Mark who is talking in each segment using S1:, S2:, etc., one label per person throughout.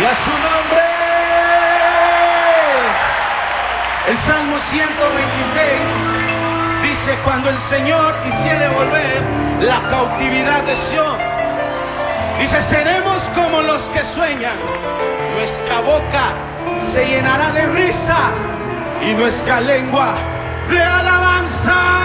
S1: a su nombre. El Salmo 126 dice: cuando el Señor hiciere volver la cautividad de Sión, dice, seremos como los que sueñan. Nuestra boca se llenará de risa y nuestra lengua de alabanza.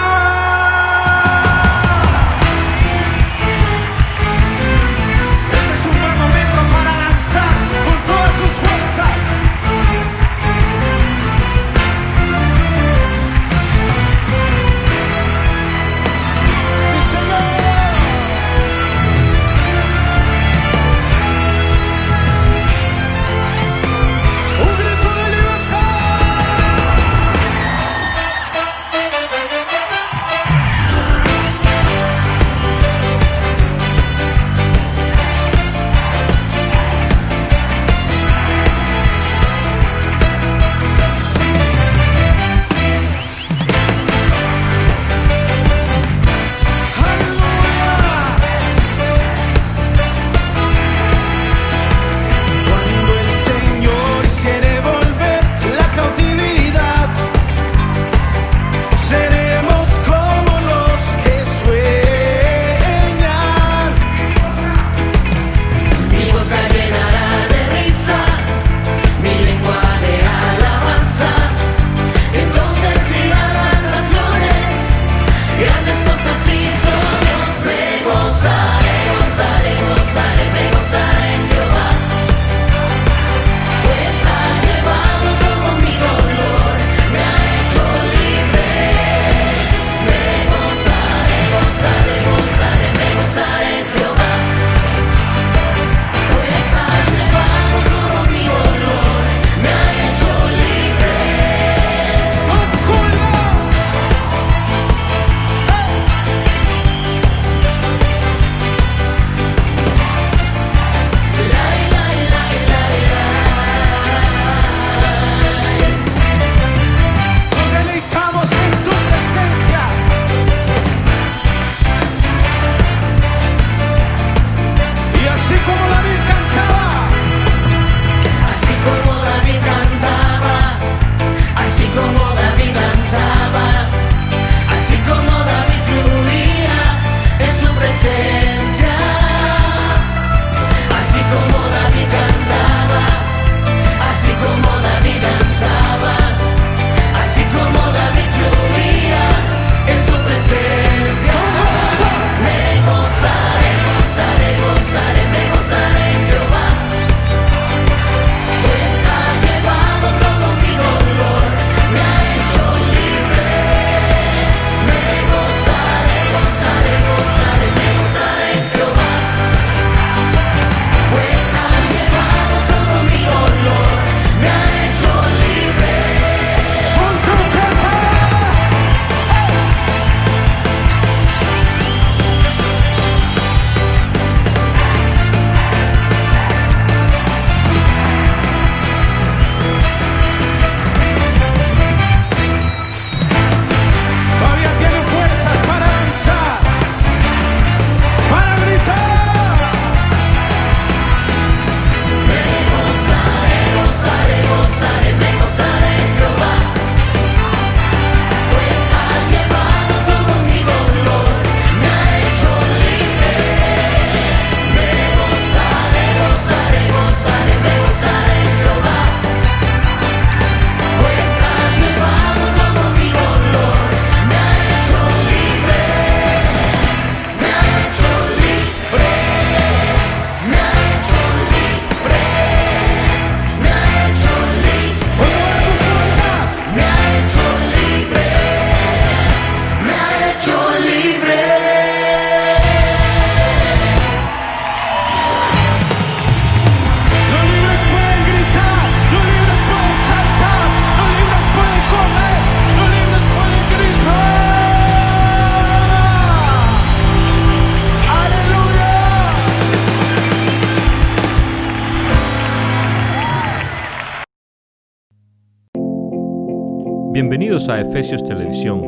S2: Bienvenidos a Efesios Televisión,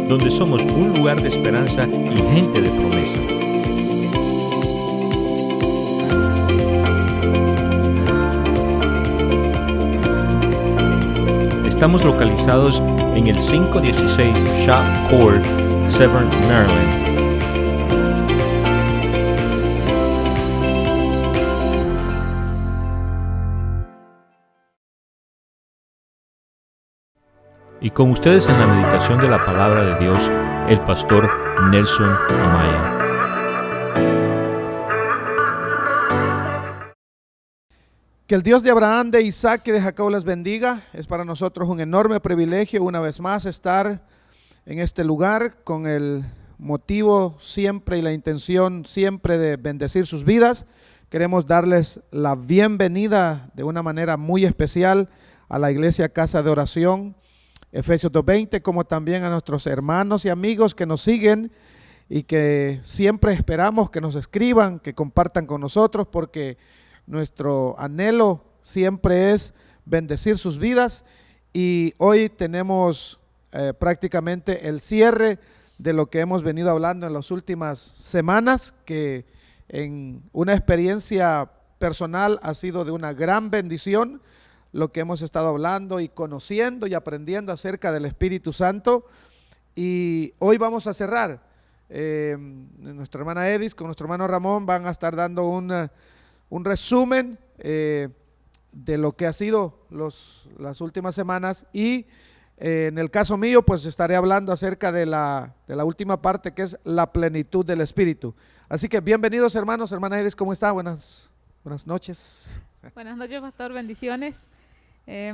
S2: donde somos un lugar de esperanza y gente de promesa. Estamos localizados en el 516 Shop Court, Severn, Maryland. Y con ustedes en la meditación de la palabra de Dios, el pastor Nelson Amaya.
S1: Que el Dios de Abraham, de Isaac y de Jacob les bendiga. Es para nosotros un enorme privilegio una vez más estar en este lugar con el motivo siempre y la intención siempre de bendecir sus vidas. Queremos darles la bienvenida de una manera muy especial a la Iglesia Casa de Oración Efesios 2:20, como también a nuestros hermanos y amigos que nos siguen y que siempre esperamos que nos escriban, que compartan con nosotros, porque nuestro anhelo siempre es bendecir sus vidas. Y hoy tenemos prácticamente el cierre de lo que hemos venido hablando en las últimas semanas, que en una experiencia personal ha sido de una gran bendición lo que hemos estado hablando y conociendo y aprendiendo acerca del Espíritu Santo. Y hoy vamos a cerrar. Nuestra hermana Edis con nuestro hermano Ramón van a estar dando un resumen de lo que ha sido las últimas semanas, y en el caso mío pues estaré hablando acerca de la última parte, que es la plenitud del Espíritu. Así que bienvenidos hermanos. Hermana Edis, ¿cómo está? Buenas noches.
S3: Buenas noches, pastor, bendiciones.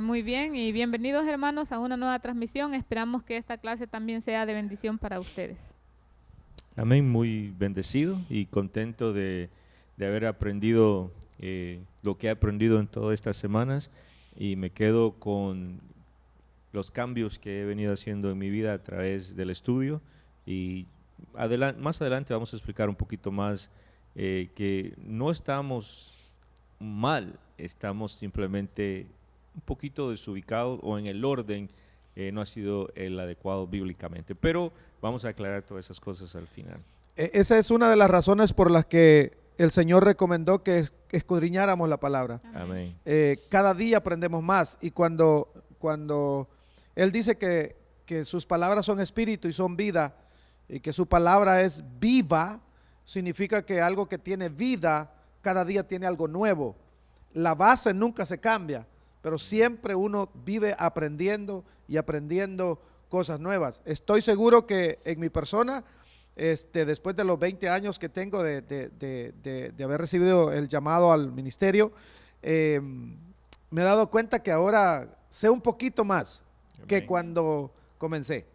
S3: Muy bien, y bienvenidos hermanos a una nueva transmisión. Esperamos que esta clase también sea de bendición para ustedes.
S2: Amén, muy bendecido y contento de haber aprendido lo que he aprendido en todas estas semanas, y me quedo con los cambios que he venido haciendo en mi vida a través del estudio. Y más adelante vamos a explicar un poquito más que no estamos mal, estamos simplemente un poquito desubicados, o en el orden no ha sido el adecuado bíblicamente, pero vamos a aclarar todas esas cosas al final.
S1: Esa es una de las razones por las que el Señor recomendó que escudriñáramos la palabra.
S2: Amén.
S1: Cada día aprendemos más, y cuando Él dice que sus palabras son espíritu y son vida, y que su palabra es viva, significa que algo que tiene vida, cada día tiene algo nuevo. La base nunca se cambia, pero siempre uno vive aprendiendo y aprendiendo cosas nuevas. Estoy seguro que en mi persona, después de los 20 años que tengo de haber recibido el llamado al ministerio, me he dado cuenta que ahora sé un poquito más que cuando comencé.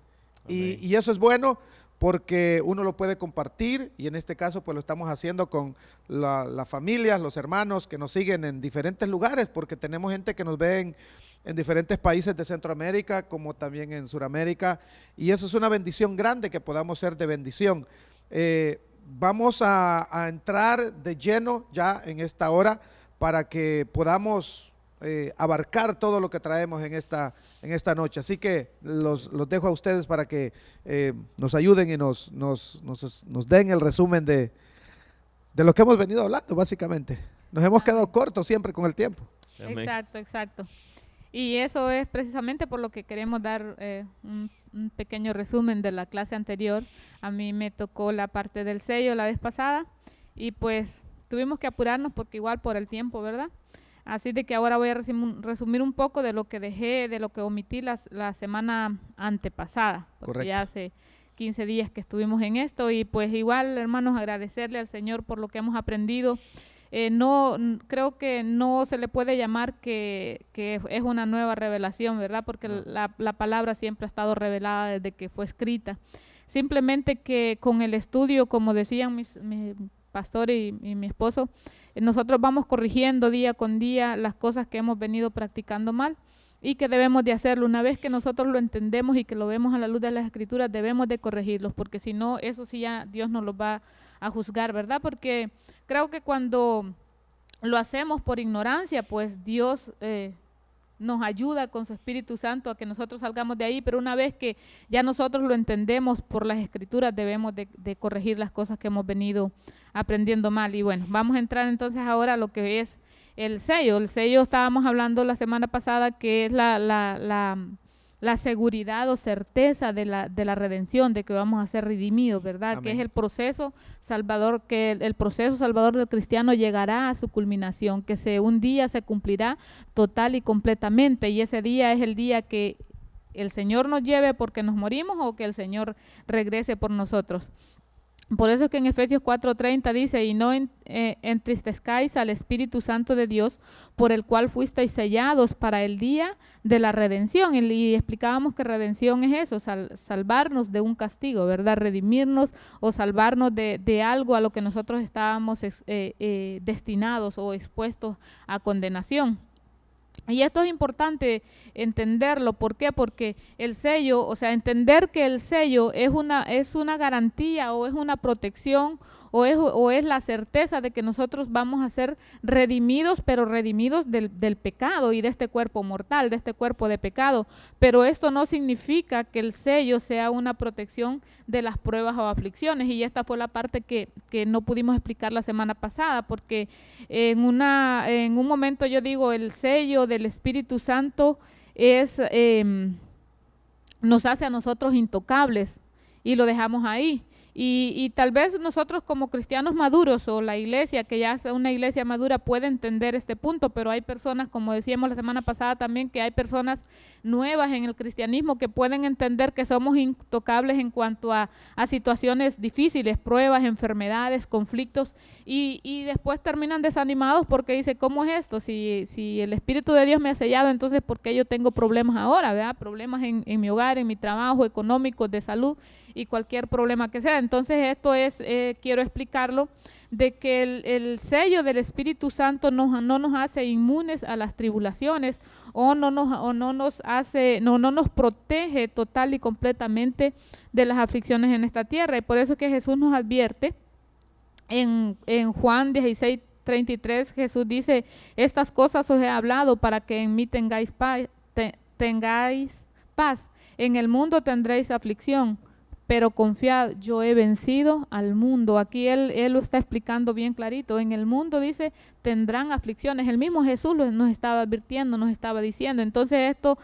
S1: Y eso es bueno, porque uno lo puede compartir, y en este caso pues lo estamos haciendo con las familias, los hermanos que nos siguen en diferentes lugares, porque tenemos gente que nos ve en diferentes países de Centroamérica, como también en Sudamérica, y eso es una bendición grande, que podamos ser de bendición. Vamos a entrar de lleno ya en esta hora, para que podamos abarcar todo lo que traemos en esta noche. Así que los dejo a ustedes para que nos ayuden y nos den el resumen de lo que hemos venido hablando. Básicamente nos hemos quedado cortos siempre con el tiempo.
S2: Amén.
S3: Exacto. Y eso es precisamente por lo que queremos dar un pequeño resumen de la clase anterior. A mí me tocó la parte del sello la vez pasada, y pues tuvimos que apurarnos porque igual por el tiempo, ¿verdad? Así de que ahora voy a resumir un poco de lo que dejé, de lo que omití la semana antepasada, porque
S1: Correcto.
S3: ya hace 15 días que estuvimos en esto. Y pues igual, hermanos, agradecerle al Señor por lo que hemos aprendido. Creo que no se le puede llamar que es una nueva revelación, ¿verdad? Porque la palabra siempre ha estado revelada desde que fue escrita. Simplemente que con el estudio, como decían mi pastor y mi esposo, nosotros vamos corrigiendo día con día las cosas que hemos venido practicando mal, y que debemos de hacerlo. Una vez que nosotros lo entendemos y que lo vemos a la luz de las Escrituras, debemos de corregirlos, porque si no, eso sí ya Dios nos lo va a juzgar, ¿verdad? Porque creo que cuando lo hacemos por ignorancia, pues Dios nos ayuda con su Espíritu Santo a que nosotros salgamos de ahí, pero una vez que ya nosotros lo entendemos por las Escrituras, debemos de corregir las cosas que hemos venido aprendiendo mal. Y bueno, vamos a entrar entonces ahora a lo que es el sello. El sello estábamos hablando la semana pasada que es la seguridad o certeza de la redención, de que vamos a ser redimidos, ¿verdad?
S1: Amén.
S3: Que es el proceso salvador, que el proceso salvador del cristiano llegará a su culminación, que un día se cumplirá total y completamente, y ese día es el día que el Señor nos lleve porque nos morimos o que el Señor regrese por nosotros. Por eso es que en Efesios 4:30 dice, y no entristezcáis al Espíritu Santo de Dios, por el cual fuisteis sellados para el día de la redención. Y explicábamos que redención es eso, salvarnos de un castigo, ¿verdad? Redimirnos o salvarnos de algo a lo que nosotros estábamos destinados o expuestos a condenación. Y esto es importante entenderlo. ¿Por qué? Porque el sello, o sea, entender que el sello es una garantía o es una protección o es la certeza de que nosotros vamos a ser redimidos, pero redimidos del pecado y de este cuerpo mortal, de este cuerpo de pecado. Pero esto no significa que el sello sea una protección de las pruebas o aflicciones. Y esta fue la parte que no pudimos explicar la semana pasada, porque en un momento yo digo, el sello del Espíritu Santo nos hace a nosotros intocables y lo dejamos ahí. Y tal vez nosotros como cristianos maduros o la iglesia, que ya es una iglesia madura, puede entender este punto, pero hay personas, como decíamos la semana pasada también, que hay personas nuevas en el cristianismo que pueden entender que somos intocables en cuanto a situaciones difíciles, pruebas, enfermedades, conflictos, y después terminan desanimados porque dice, ¿cómo es esto? Si el Espíritu de Dios me ha sellado, entonces ¿por qué yo tengo problemas ahora? ¿Verdad? Problemas en mi hogar, en mi trabajo, económicos, de salud y cualquier problema que sea. Entonces esto es, quiero explicarlo, de que el sello del Espíritu Santo no nos hace inmunes a las tribulaciones o no nos protege total y completamente de las aflicciones en esta tierra. Y por eso es que Jesús nos advierte en Juan 16:33, Jesús dice, estas cosas os he hablado para que en mí tengáis paz. En el mundo tendréis aflicción, pero confiad, yo he vencido al mundo. Aquí él lo está explicando bien clarito. En el mundo dice, tendrán aflicciones. El mismo Jesús nos estaba advirtiendo, nos estaba diciendo. Entonces esto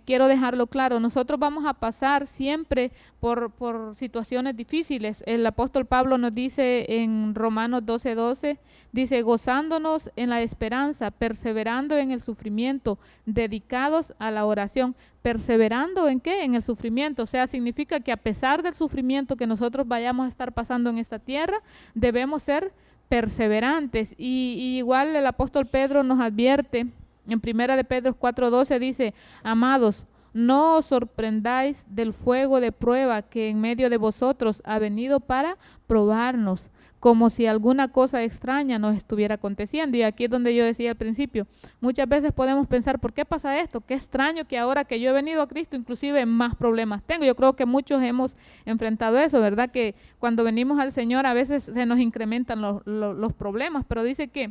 S3: quiero dejarlo claro. Nosotros vamos a pasar siempre por situaciones difíciles. El apóstol Pablo nos dice en Romanos 12:12, dice, gozándonos en la esperanza, perseverando en el sufrimiento, dedicados a la oración. ¿Perseverando en qué? En el sufrimiento. O sea, significa que a pesar del sufrimiento que nosotros vayamos a estar pasando en esta tierra, debemos ser perseverantes. Y igual el apóstol Pedro nos advierte, en 1 de Pedro 4:12 dice, amados, no os sorprendáis del fuego de prueba que en medio de vosotros ha venido para probarnos, como si alguna cosa extraña nos estuviera aconteciendo. Y aquí es donde yo decía al principio, muchas veces podemos pensar, ¿por qué pasa esto? Qué extraño que ahora que yo he venido a Cristo, inclusive más problemas tengo. Yo creo que muchos hemos enfrentado eso, ¿verdad? Que cuando venimos al Señor a veces se nos incrementan los problemas, pero dice que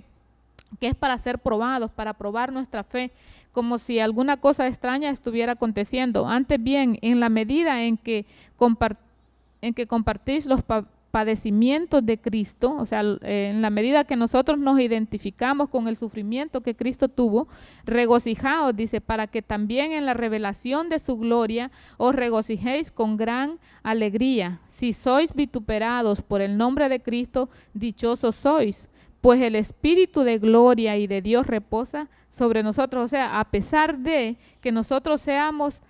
S3: es para ser probados, para probar nuestra fe, como si alguna cosa extraña estuviera aconteciendo. Antes bien, en la medida en que compartís los padecimientos de Cristo, o sea, en la medida que nosotros nos identificamos con el sufrimiento que Cristo tuvo, regocijaos, dice, para que también en la revelación de su gloria os regocijéis con gran alegría. Si sois vituperados por el nombre de Cristo, dichosos sois, pues el Espíritu de gloria y de Dios reposa sobre nosotros. O sea, a pesar de que nosotros seamos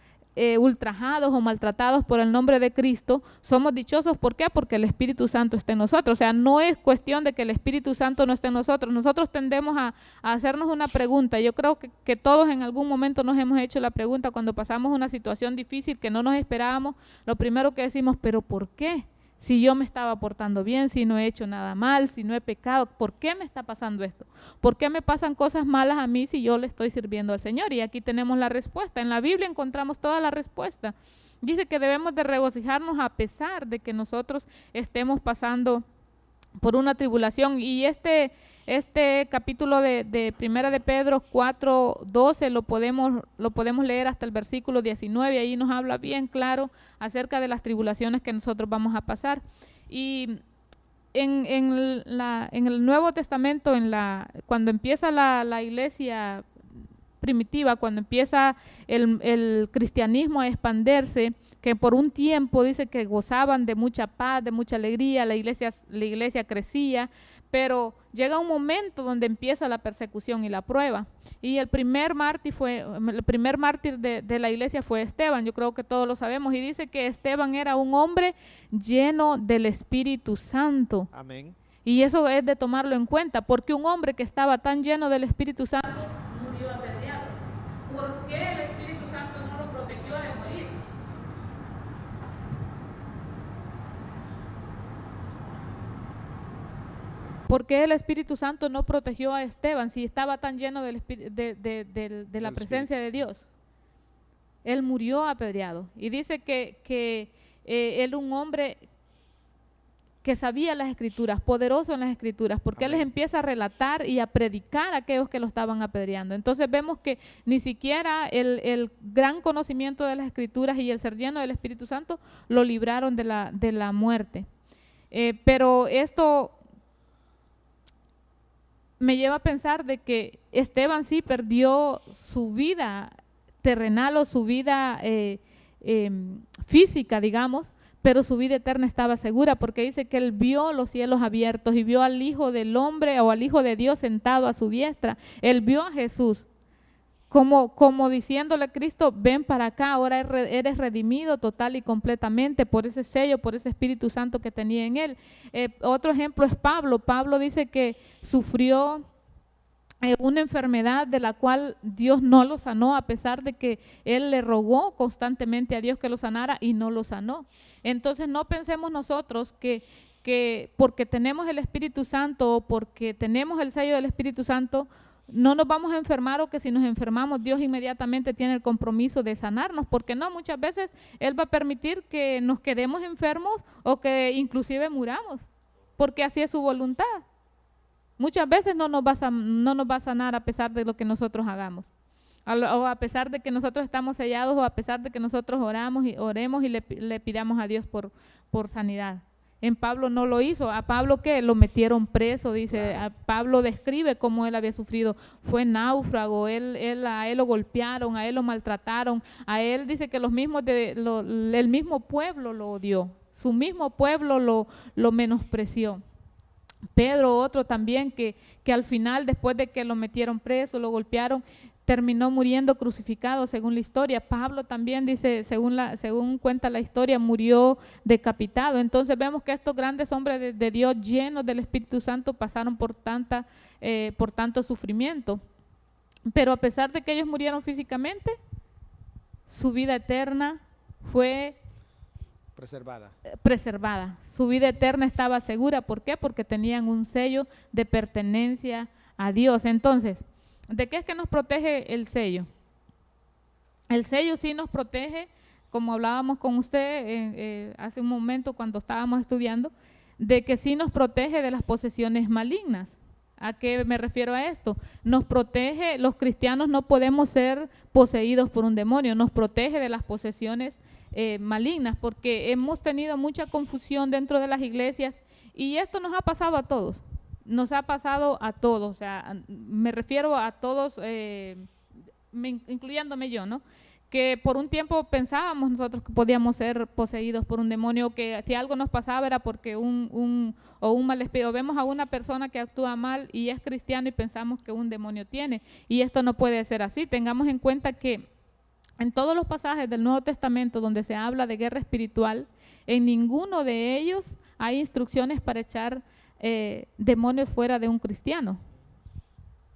S3: ultrajados o maltratados por el nombre de Cristo, somos dichosos. ¿Por qué? Porque el Espíritu Santo está en nosotros. O sea, no es cuestión de que el Espíritu Santo no esté en nosotros. Nosotros tendemos a hacernos una pregunta. Yo creo que todos en algún momento nos hemos hecho la pregunta cuando pasamos una situación difícil que no nos esperábamos. Lo primero que decimos, ¿pero por qué? Si yo me estaba portando bien, si no he hecho nada mal, si no he pecado, ¿por qué me está pasando esto? ¿Por qué me pasan cosas malas a mí si yo le estoy sirviendo al Señor? Y aquí tenemos la respuesta. En la Biblia encontramos toda la respuesta. Dice que debemos de regocijarnos a pesar de que nosotros estemos pasando por una tribulación. Y este capítulo de Primera de Pedro 4:12 lo podemos leer hasta el versículo 19, ahí nos habla bien claro acerca de las tribulaciones que nosotros vamos a pasar. Y en el Nuevo Testamento, cuando empieza la iglesia primitiva, cuando empieza el cristianismo a expandirse, que por un tiempo dice que gozaban de mucha paz, de mucha alegría, la iglesia crecía, pero llega un momento donde empieza la persecución y la prueba. Y el primer mártir de la iglesia fue Esteban, yo creo que todos lo sabemos, y dice que Esteban era un hombre lleno del Espíritu Santo.
S1: Amén.
S3: Y eso es de tomarlo en cuenta, porque un hombre que estaba tan lleno del Espíritu Santo murió apedreado. ¿Por qué el Espíritu Santo no lo protegió de morir? ¿Por qué el Espíritu Santo no protegió a Esteban si estaba tan lleno de la presencia de Dios? Él murió apedreado. Y dice que él un hombre que sabía las Escrituras, poderoso en las Escrituras, porque
S1: Amén.
S3: él les empieza a relatar y a predicar a aquellos que lo estaban apedreando. Entonces vemos que ni siquiera el gran conocimiento de las Escrituras y el ser lleno del Espíritu Santo lo libraron de la muerte. Pero esto me lleva a pensar de que Esteban sí perdió su vida terrenal o su vida física, digamos, pero su vida eterna estaba segura, porque dice que él vio los cielos abiertos y vio al Hijo del Hombre o al Hijo de Dios sentado a su diestra. Él vio a Jesús como diciéndole a Cristo, ven para acá, ahora eres redimido total y completamente por ese sello, por ese Espíritu Santo que tenía en él. Otro ejemplo es Pablo. Pablo dice que sufrió una enfermedad de la cual Dios no lo sanó, a pesar de que él le rogó constantemente a Dios que lo sanara y no lo sanó. Entonces no pensemos nosotros que porque tenemos el Espíritu Santo o porque tenemos el sello del Espíritu Santo no nos vamos a enfermar, o que si nos enfermamos Dios inmediatamente tiene el compromiso de sanarnos, porque no, muchas veces Él va a permitir que nos quedemos enfermos o que inclusive muramos, porque así es su voluntad. Muchas veces no nos va a sanar a pesar de lo que nosotros hagamos, o a pesar de que nosotros estamos sellados, o a pesar de que nosotros oremos y le pidamos a Dios por sanidad. En Pablo no lo hizo. A Pablo, ¿qué? Lo metieron preso, dice. A Pablo describe cómo él había sufrido. Fue náufrago, a él lo golpearon, a él lo maltrataron. A él dice que el mismo pueblo lo odió. Su mismo pueblo lo menospreció. Pedro, otro también, que al final, después de que lo metieron preso, lo golpearon, terminó muriendo crucificado, según la historia. Pablo también dice, según cuenta la historia, murió decapitado. Entonces vemos que estos grandes hombres de Dios, llenos del Espíritu Santo, pasaron por tanto sufrimiento. Pero a pesar de que ellos murieron físicamente, su vida eterna fue preservada. Su vida eterna estaba segura. ¿Por qué? Porque tenían un sello de pertenencia a Dios. Entonces, ¿de qué es que nos protege el sello? El sello sí nos protege, como hablábamos con usted hace un momento cuando estábamos estudiando, de que sí nos protege de las posesiones malignas. ¿A qué me refiero a esto? Nos protege, los cristianos no podemos ser poseídos por un demonio, nos protege de las posesiones malignas, porque hemos tenido mucha confusión dentro de las iglesias y esto nos ha pasado a todos. Nos ha pasado a todos, o sea, me refiero a todos, incluyéndome yo, ¿no? Que por un tiempo pensábamos nosotros que podíamos ser poseídos por un demonio, que si algo nos pasaba era porque un mal espíritu. Vemos a una persona que actúa mal y es cristiano y pensamos que un demonio tiene, y esto no puede ser así. Tengamos en cuenta que en todos los pasajes del Nuevo Testamento donde se habla de guerra espiritual, en ninguno de ellos hay instrucciones para echar demonios fuera de un cristiano.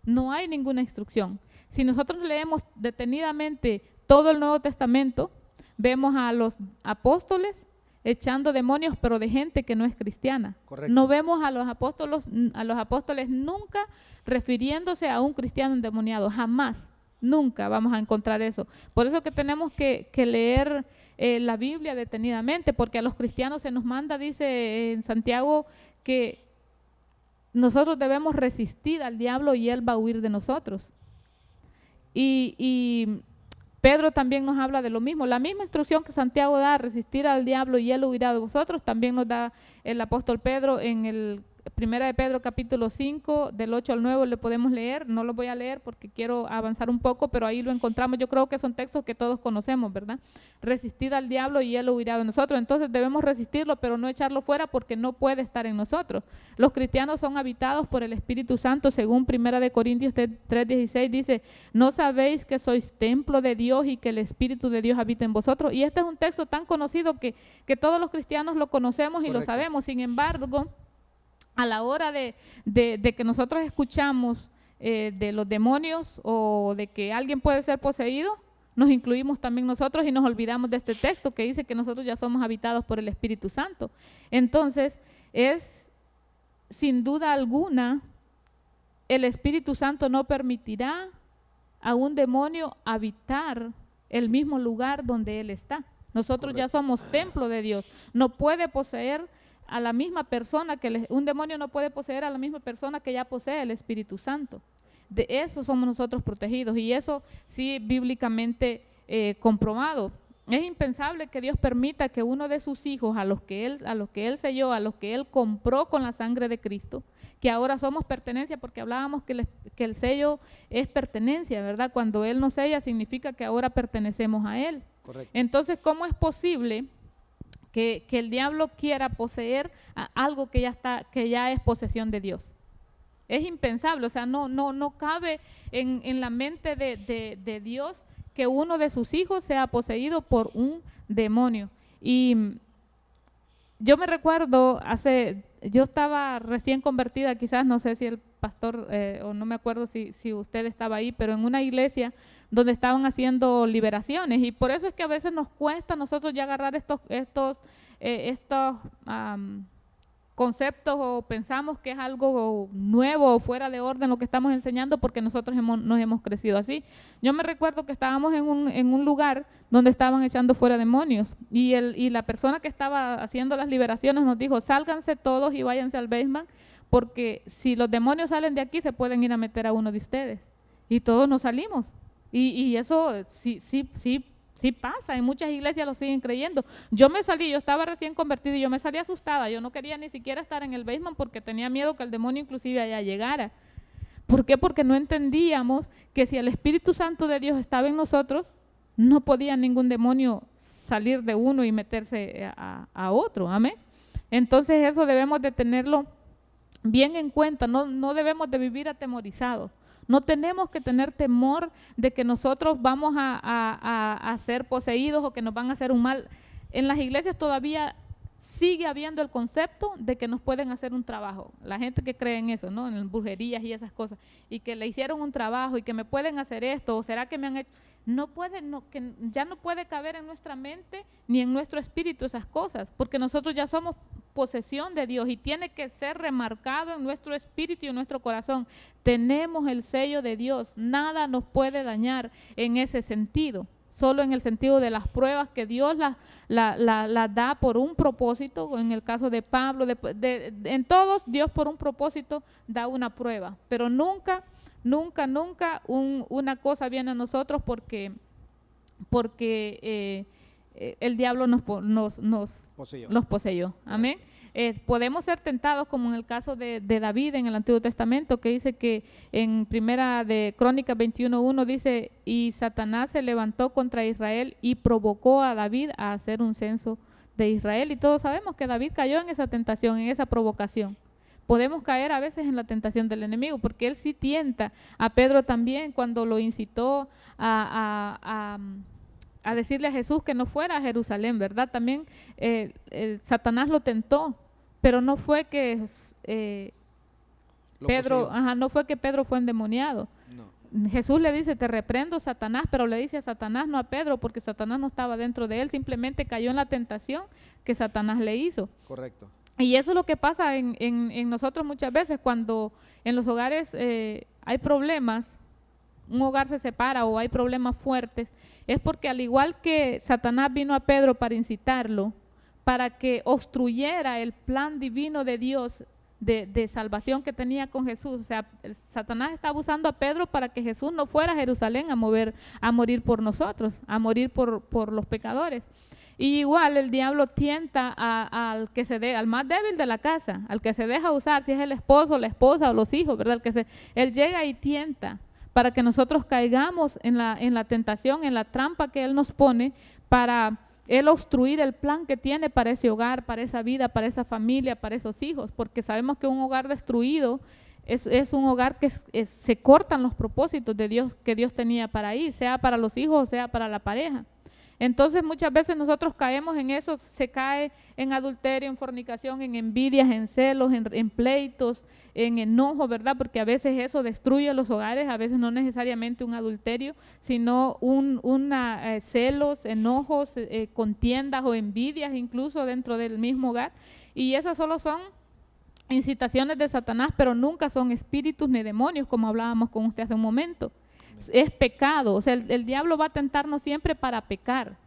S3: No hay ninguna instrucción. Si nosotros leemos detenidamente todo el Nuevo Testamento, vemos a los apóstoles echando demonios, pero de gente que no es cristiana.
S1: Correcto.
S3: No vemos a los apóstoles nunca refiriéndose a un cristiano endemoniado, jamás. Nunca vamos a encontrar eso. Por eso que tenemos que leer la Biblia detenidamente, porque a los cristianos se nos manda, dice en Santiago, que nosotros debemos resistir al diablo y él va a huir de nosotros. Pedro también nos habla de lo mismo. La misma instrucción que Santiago da, resistir al diablo y él huirá de vosotros, también nos da el apóstol Pedro en el Primera de Pedro capítulo 5, del 8 al 9 le podemos leer. No lo voy a leer porque quiero avanzar un poco, pero ahí lo encontramos. Yo creo que son textos que todos conocemos, ¿verdad? Resistir al diablo y él huirá de nosotros. Entonces debemos resistirlo, pero no echarlo fuera porque no puede estar en nosotros. Los cristianos son habitados por el Espíritu Santo, según Primera de Corintios 3:16 dice, ¿no sabéis que sois templo de Dios y que el Espíritu de Dios habita en vosotros? Y este es un texto tan conocido que todos los cristianos lo conocemos y lo sabemos. Sin embargo, a la hora de que nosotros escuchamos de los demonios o de que alguien puede ser poseído, nos incluimos también nosotros y nos olvidamos de este texto que dice que nosotros ya somos habitados por el Espíritu Santo. Entonces, es sin duda alguna, el Espíritu Santo no permitirá a un demonio habitar el mismo lugar donde él está. Nosotros ya somos templo de Dios. No puede poseer a la misma persona un demonio no puede poseer a la misma persona que ya posee el Espíritu Santo. De eso somos nosotros protegidos y eso sí bíblicamente comprobado. Es impensable que Dios permita que uno de sus hijos, a los que él selló, a los que él compró con la sangre de Cristo, que ahora somos pertenencia, porque hablábamos que el sello es pertenencia, ¿verdad? Cuando él nos sella significa que ahora pertenecemos a él. Correcto. Entonces, ¿cómo es posible que el diablo quiera poseer a algo que ya es posesión de Dios? Es impensable, o sea, no cabe en la mente de Dios que uno de sus hijos sea poseído por un demonio. Y yo me recuerdo, yo estaba recién convertida, quizás no sé si el pastor, o no me acuerdo si usted estaba ahí, pero en una iglesia donde estaban haciendo liberaciones, y por eso es que a veces nos cuesta a nosotros ya agarrar estos conceptos, o pensamos que es algo nuevo o fuera de orden lo que estamos enseñando, porque nosotros nos hemos crecido así. Yo me recuerdo que estábamos en un lugar donde estaban echando fuera demonios, y la persona que estaba haciendo las liberaciones nos dijo, sálganse todos y váyanse al basement, porque si los demonios salen de aquí se pueden ir a meter a uno de ustedes. Y todos nos salimos. Y eso sí pasa, en muchas iglesias lo siguen creyendo. Yo me salí, yo estaba recién convertida y yo me salí asustada, yo no quería ni siquiera estar en el basement porque tenía miedo que el demonio inclusive allá llegara. ¿Por qué? Porque no entendíamos que si el Espíritu Santo de Dios estaba en nosotros, no podía ningún demonio salir de uno y meterse a otro, amén. Entonces eso debemos de tenerlo bien en cuenta, no debemos de vivir atemorizados. No tenemos que tener temor de que nosotros vamos a ser poseídos o que nos van a hacer un mal. En las iglesias todavía sigue habiendo el concepto de que nos pueden hacer un trabajo. La gente que cree en eso, ¿no? En brujerías y esas cosas. Y que le hicieron un trabajo y que me pueden hacer esto, o será que me han hecho. Que ya no puede caber en nuestra mente ni en nuestro espíritu esas cosas, porque nosotros ya somos posesión de Dios y tiene que ser remarcado en nuestro espíritu y en nuestro corazón. Tenemos el sello de Dios, nada nos puede dañar en ese sentido, solo en el sentido de las pruebas que Dios las da por un propósito. En el caso de Pablo, en todos Dios por un propósito da una prueba, pero nunca una cosa viene a nosotros porque el diablo nos poseyó. Amén. Podemos ser tentados como en el caso de David en el Antiguo Testamento, que dice que en Primera de Crónicas 21:1 dice, y Satanás se levantó contra Israel y provocó a David a hacer un censo de Israel, y todos sabemos que David cayó en esa tentación, en esa provocación. Podemos caer a veces en la tentación del enemigo, porque él sí tienta a Pedro también cuando lo incitó a decirle a Jesús que no fuera a Jerusalén, ¿verdad? También Satanás lo tentó, pero no fue que Pedro fue endemoniado. No. Jesús le dice, te reprendo, Satanás, pero le dice a Satanás, no a Pedro, porque Satanás no estaba dentro de él, simplemente cayó en la tentación que Satanás le hizo. Correcto. Y eso es lo que pasa en nosotros muchas veces, cuando en los hogares hay problemas, un hogar se separa o hay problemas fuertes, es porque al igual que Satanás vino a Pedro para incitarlo, para que obstruyera el plan divino de Dios de salvación que tenía con Jesús. O sea, Satanás estaba usando a Pedro para que Jesús no fuera a Jerusalén a morir por nosotros, a morir por los pecadores. Y igual el diablo tienta al que al más débil de la casa, al que se deja usar, si es el esposo, la esposa o los hijos, ¿verdad? Él llega y tienta para que nosotros caigamos en la tentación, en la trampa que él nos pone, para él obstruir el plan que tiene para ese hogar, para esa vida, para esa familia, para esos hijos, porque sabemos que un hogar destruido es un hogar que se cortan los propósitos de Dios que Dios tenía para ahí, sea para los hijos o sea para la pareja. Entonces muchas veces nosotros caemos en eso, se cae en adulterio, en fornicación, en envidias, en celos, en pleitos, en enojo, ¿verdad? Porque a veces eso destruye los hogares, a veces no necesariamente un adulterio, sino celos, enojos, contiendas o envidias incluso dentro del mismo hogar. Y esas solo son incitaciones de Satanás, pero nunca son espíritus ni demonios, como hablábamos con usted hace un momento. Es pecado, o sea, el diablo va a tentarnos siempre para pecar,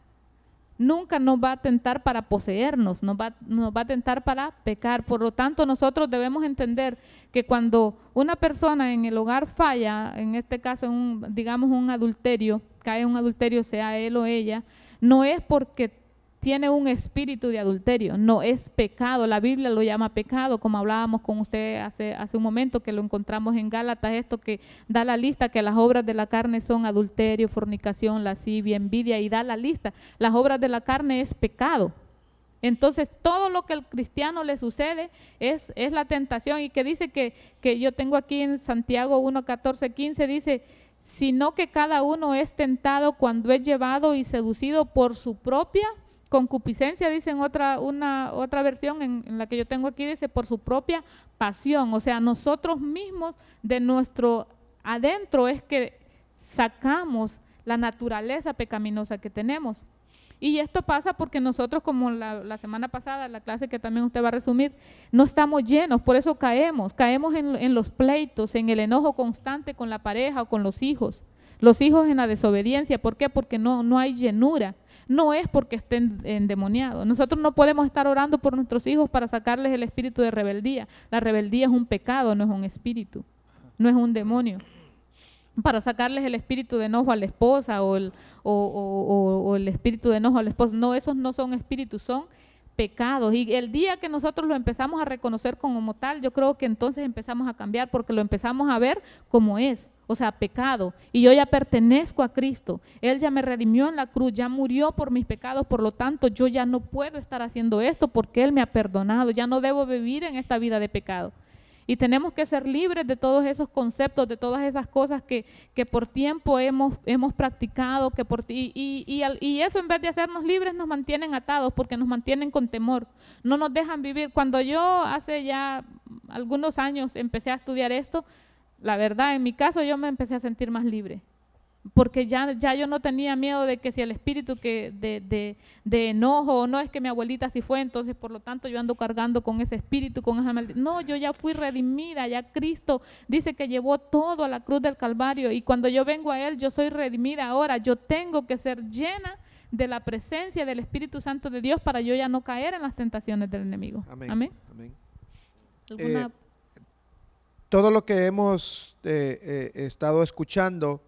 S3: nunca nos va a tentar para poseernos, nos va a tentar para pecar. Por lo tanto, nosotros debemos entender que cuando una persona en el hogar falla, en este caso, digamos un adulterio, cae en un adulterio, sea él o ella, no es porque tiene un espíritu de adulterio, no es pecado. La Biblia lo llama pecado, como hablábamos con usted hace un momento, que lo encontramos en Gálatas, esto que da la lista, que las obras de la carne son adulterio, fornicación, lascivia, envidia, y da la lista. Las obras de la carne es pecado. Entonces, todo lo que al cristiano le sucede es la tentación, y que dice que yo tengo aquí en Santiago 1, 14, 15, dice: sino que cada uno es tentado cuando es llevado y seducido por su propia concupiscencia, dice en otra versión, en la que yo tengo aquí, dice por su propia pasión. O sea, nosotros mismos de nuestro adentro es que sacamos la naturaleza pecaminosa que tenemos. Y esto pasa porque nosotros, como la semana pasada, la clase que también usted va a resumir, no estamos llenos, por eso caemos en los pleitos, en el enojo constante con la pareja o con los hijos en la desobediencia. ¿Por qué? Porque no hay llenura. No es porque estén endemoniados. Nosotros no podemos estar orando por nuestros hijos para sacarles el espíritu de rebeldía. La rebeldía es un pecado, no es un espíritu, no es un demonio. Para sacarles el espíritu de enojo a la esposa o el espíritu de enojo al esposo. No, esos no son espíritus, son pecados. Y el día que nosotros lo empezamos a reconocer como tal, yo creo que entonces empezamos a cambiar, porque lo empezamos a ver como es. O sea, pecado, y yo ya pertenezco a Cristo, Él ya me redimió en la cruz, ya murió por mis pecados, por lo tanto yo ya no puedo estar haciendo esto porque Él me ha perdonado, ya no debo vivir en esta vida de pecado. Y tenemos que ser libres de todos esos conceptos, de todas esas cosas que por tiempo hemos practicado, y eso, en vez de hacernos libres, nos mantienen atados, porque nos mantienen con temor, no nos dejan vivir. Cuando yo hace ya algunos años empecé a estudiar esto, la verdad, en mi caso yo me empecé a sentir más libre, porque ya yo no tenía miedo de que si el espíritu de enojo, o no, es que mi abuelita así fue, entonces por lo tanto yo ando cargando con ese espíritu, con esa maldición. No, yo ya fui redimida, ya Cristo dice que llevó todo a la cruz del Calvario, y cuando yo vengo a Él, yo soy redimida. Ahora yo tengo que ser llena de la presencia del Espíritu Santo de Dios para yo ya no caer en las tentaciones del enemigo. Amén. Amén.
S4: Amén. Todo lo que hemos estado escuchando,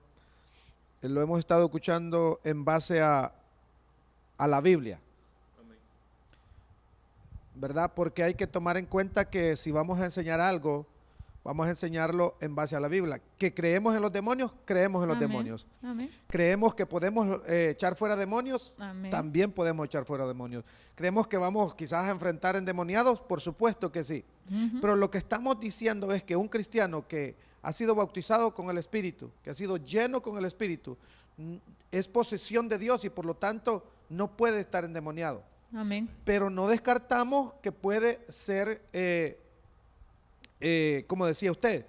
S4: lo hemos estado escuchando en base a la Biblia. Amén. ¿Verdad? Porque hay que tomar en cuenta que si vamos a enseñar algo, vamos a enseñarlo en base a la Biblia. Que creemos en los demonios, creemos en los demonios. Amén. Creemos que podemos echar fuera demonios, amén, también podemos echar fuera demonios. Creemos que vamos quizás a enfrentar endemoniados, por supuesto que sí. Pero lo que estamos diciendo es que un cristiano que ha sido bautizado con el Espíritu, que ha sido lleno con el Espíritu, es posesión de Dios, y por lo tanto no puede estar endemoniado. Amén. Pero no descartamos que puede ser como decía usted,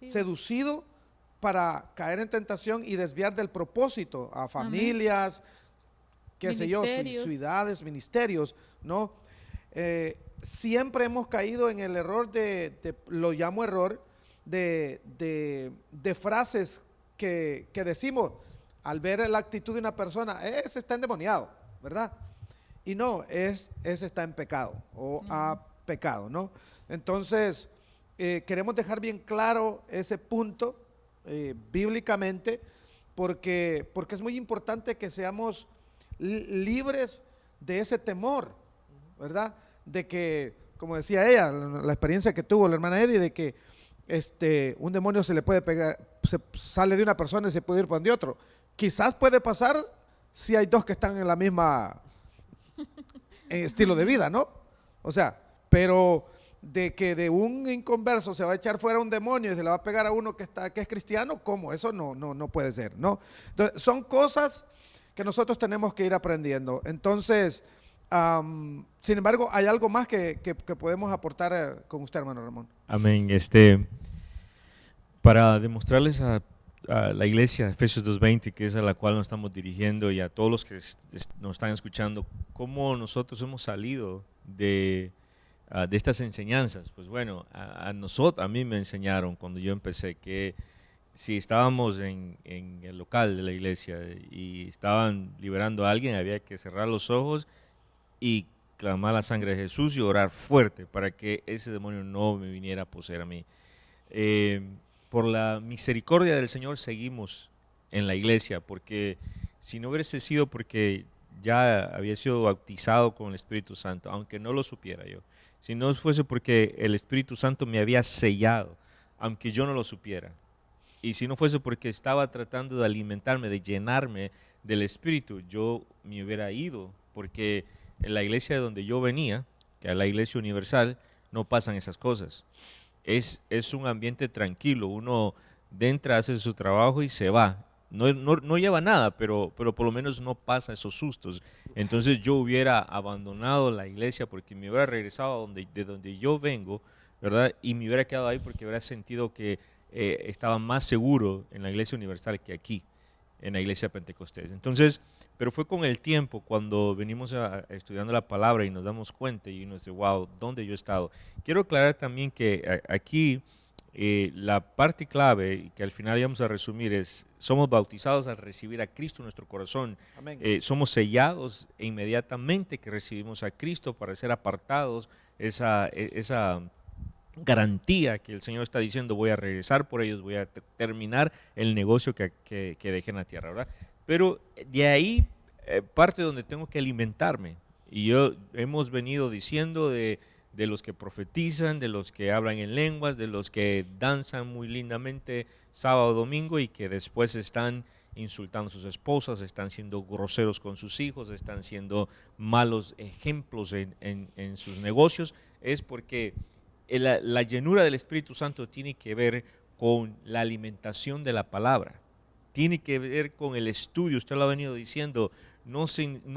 S4: seducido para caer en tentación y desviar del propósito a familias, qué sé yo, ciudades, ministerios, ¿no? Siempre hemos caído en el error lo llamo error, de frases que decimos al ver la actitud de una persona: ese está endemoniado, ¿verdad? Y no, ese está en pecado o ha pecado, ¿no? Entonces, queremos dejar bien claro ese punto bíblicamente, porque es muy importante que seamos libres de ese temor, ¿verdad? De que, como decía ella, la experiencia que tuvo la hermana Eddie, de que un demonio se le puede pegar, sale de una persona y se puede ir por de otro. Quizás puede pasar si hay dos que están en la misma estilo de vida, ¿no? O sea, pero de que de un inconverso se va a echar fuera un demonio y se le va a pegar a uno que es cristiano, ¿cómo? Eso no puede ser, ¿no? Entonces, son cosas que nosotros tenemos que ir aprendiendo. Entonces, sin embargo, hay algo más que podemos aportar con usted, hermano Ramón.
S2: Amén. Para demostrarles a la iglesia, Efesios 2:20, que es a la cual nos estamos dirigiendo, y a todos los que nos están escuchando, cómo nosotros hemos salido de estas enseñanzas. Pues bueno, a mí me enseñaron cuando yo empecé que si estábamos en el local de la iglesia y estaban liberando a alguien, había que cerrar los ojos y clamar la sangre de Jesús y orar fuerte para que ese demonio no me viniera a poseer a mí. Por la misericordia del Señor seguimos en la iglesia, porque si no hubiese sido porque ya había sido bautizado con el Espíritu Santo, aunque no lo supiera yo, si no fuese porque el Espíritu Santo me había sellado, aunque yo no lo supiera, y si no fuese porque estaba tratando de alimentarme, de llenarme del Espíritu, yo me hubiera ido, porque en la iglesia de donde yo venía, que es la iglesia universal, no pasan esas cosas. Es un ambiente tranquilo, uno entra, hace su trabajo y se va. No lleva nada, pero por lo menos no pasa esos sustos. Entonces yo hubiera abandonado la iglesia porque me hubiera regresado de donde yo vengo, ¿verdad? Y me hubiera quedado ahí porque hubiera sentido que estaba más seguro en la iglesia universal que aquí, en la iglesia Pentecostés. Entonces, pero fue con el tiempo cuando venimos estudiando la palabra y nos damos cuenta y uno dice, wow, ¿dónde yo he estado? Quiero aclarar también que aquí la parte clave, y que al final vamos a resumir, es somos bautizados al recibir a Cristo en nuestro corazón. Somos sellados inmediatamente que recibimos a Cristo para ser apartados, esa garantía que el Señor está diciendo, voy a regresar por ellos, voy a terminar el negocio que dejé en la tierra, ¿verdad? Pero de ahí parte donde tengo que alimentarme, y hemos venido diciendo de los que profetizan, de los que hablan en lenguas, de los que danzan muy lindamente sábado, domingo, y que después están insultando a sus esposas, están siendo groseros con sus hijos, están siendo malos ejemplos en sus negocios. Es porque la llenura del Espíritu Santo tiene que ver con la alimentación de la palabra, tiene que ver con el estudio. Usted lo ha venido diciendo, no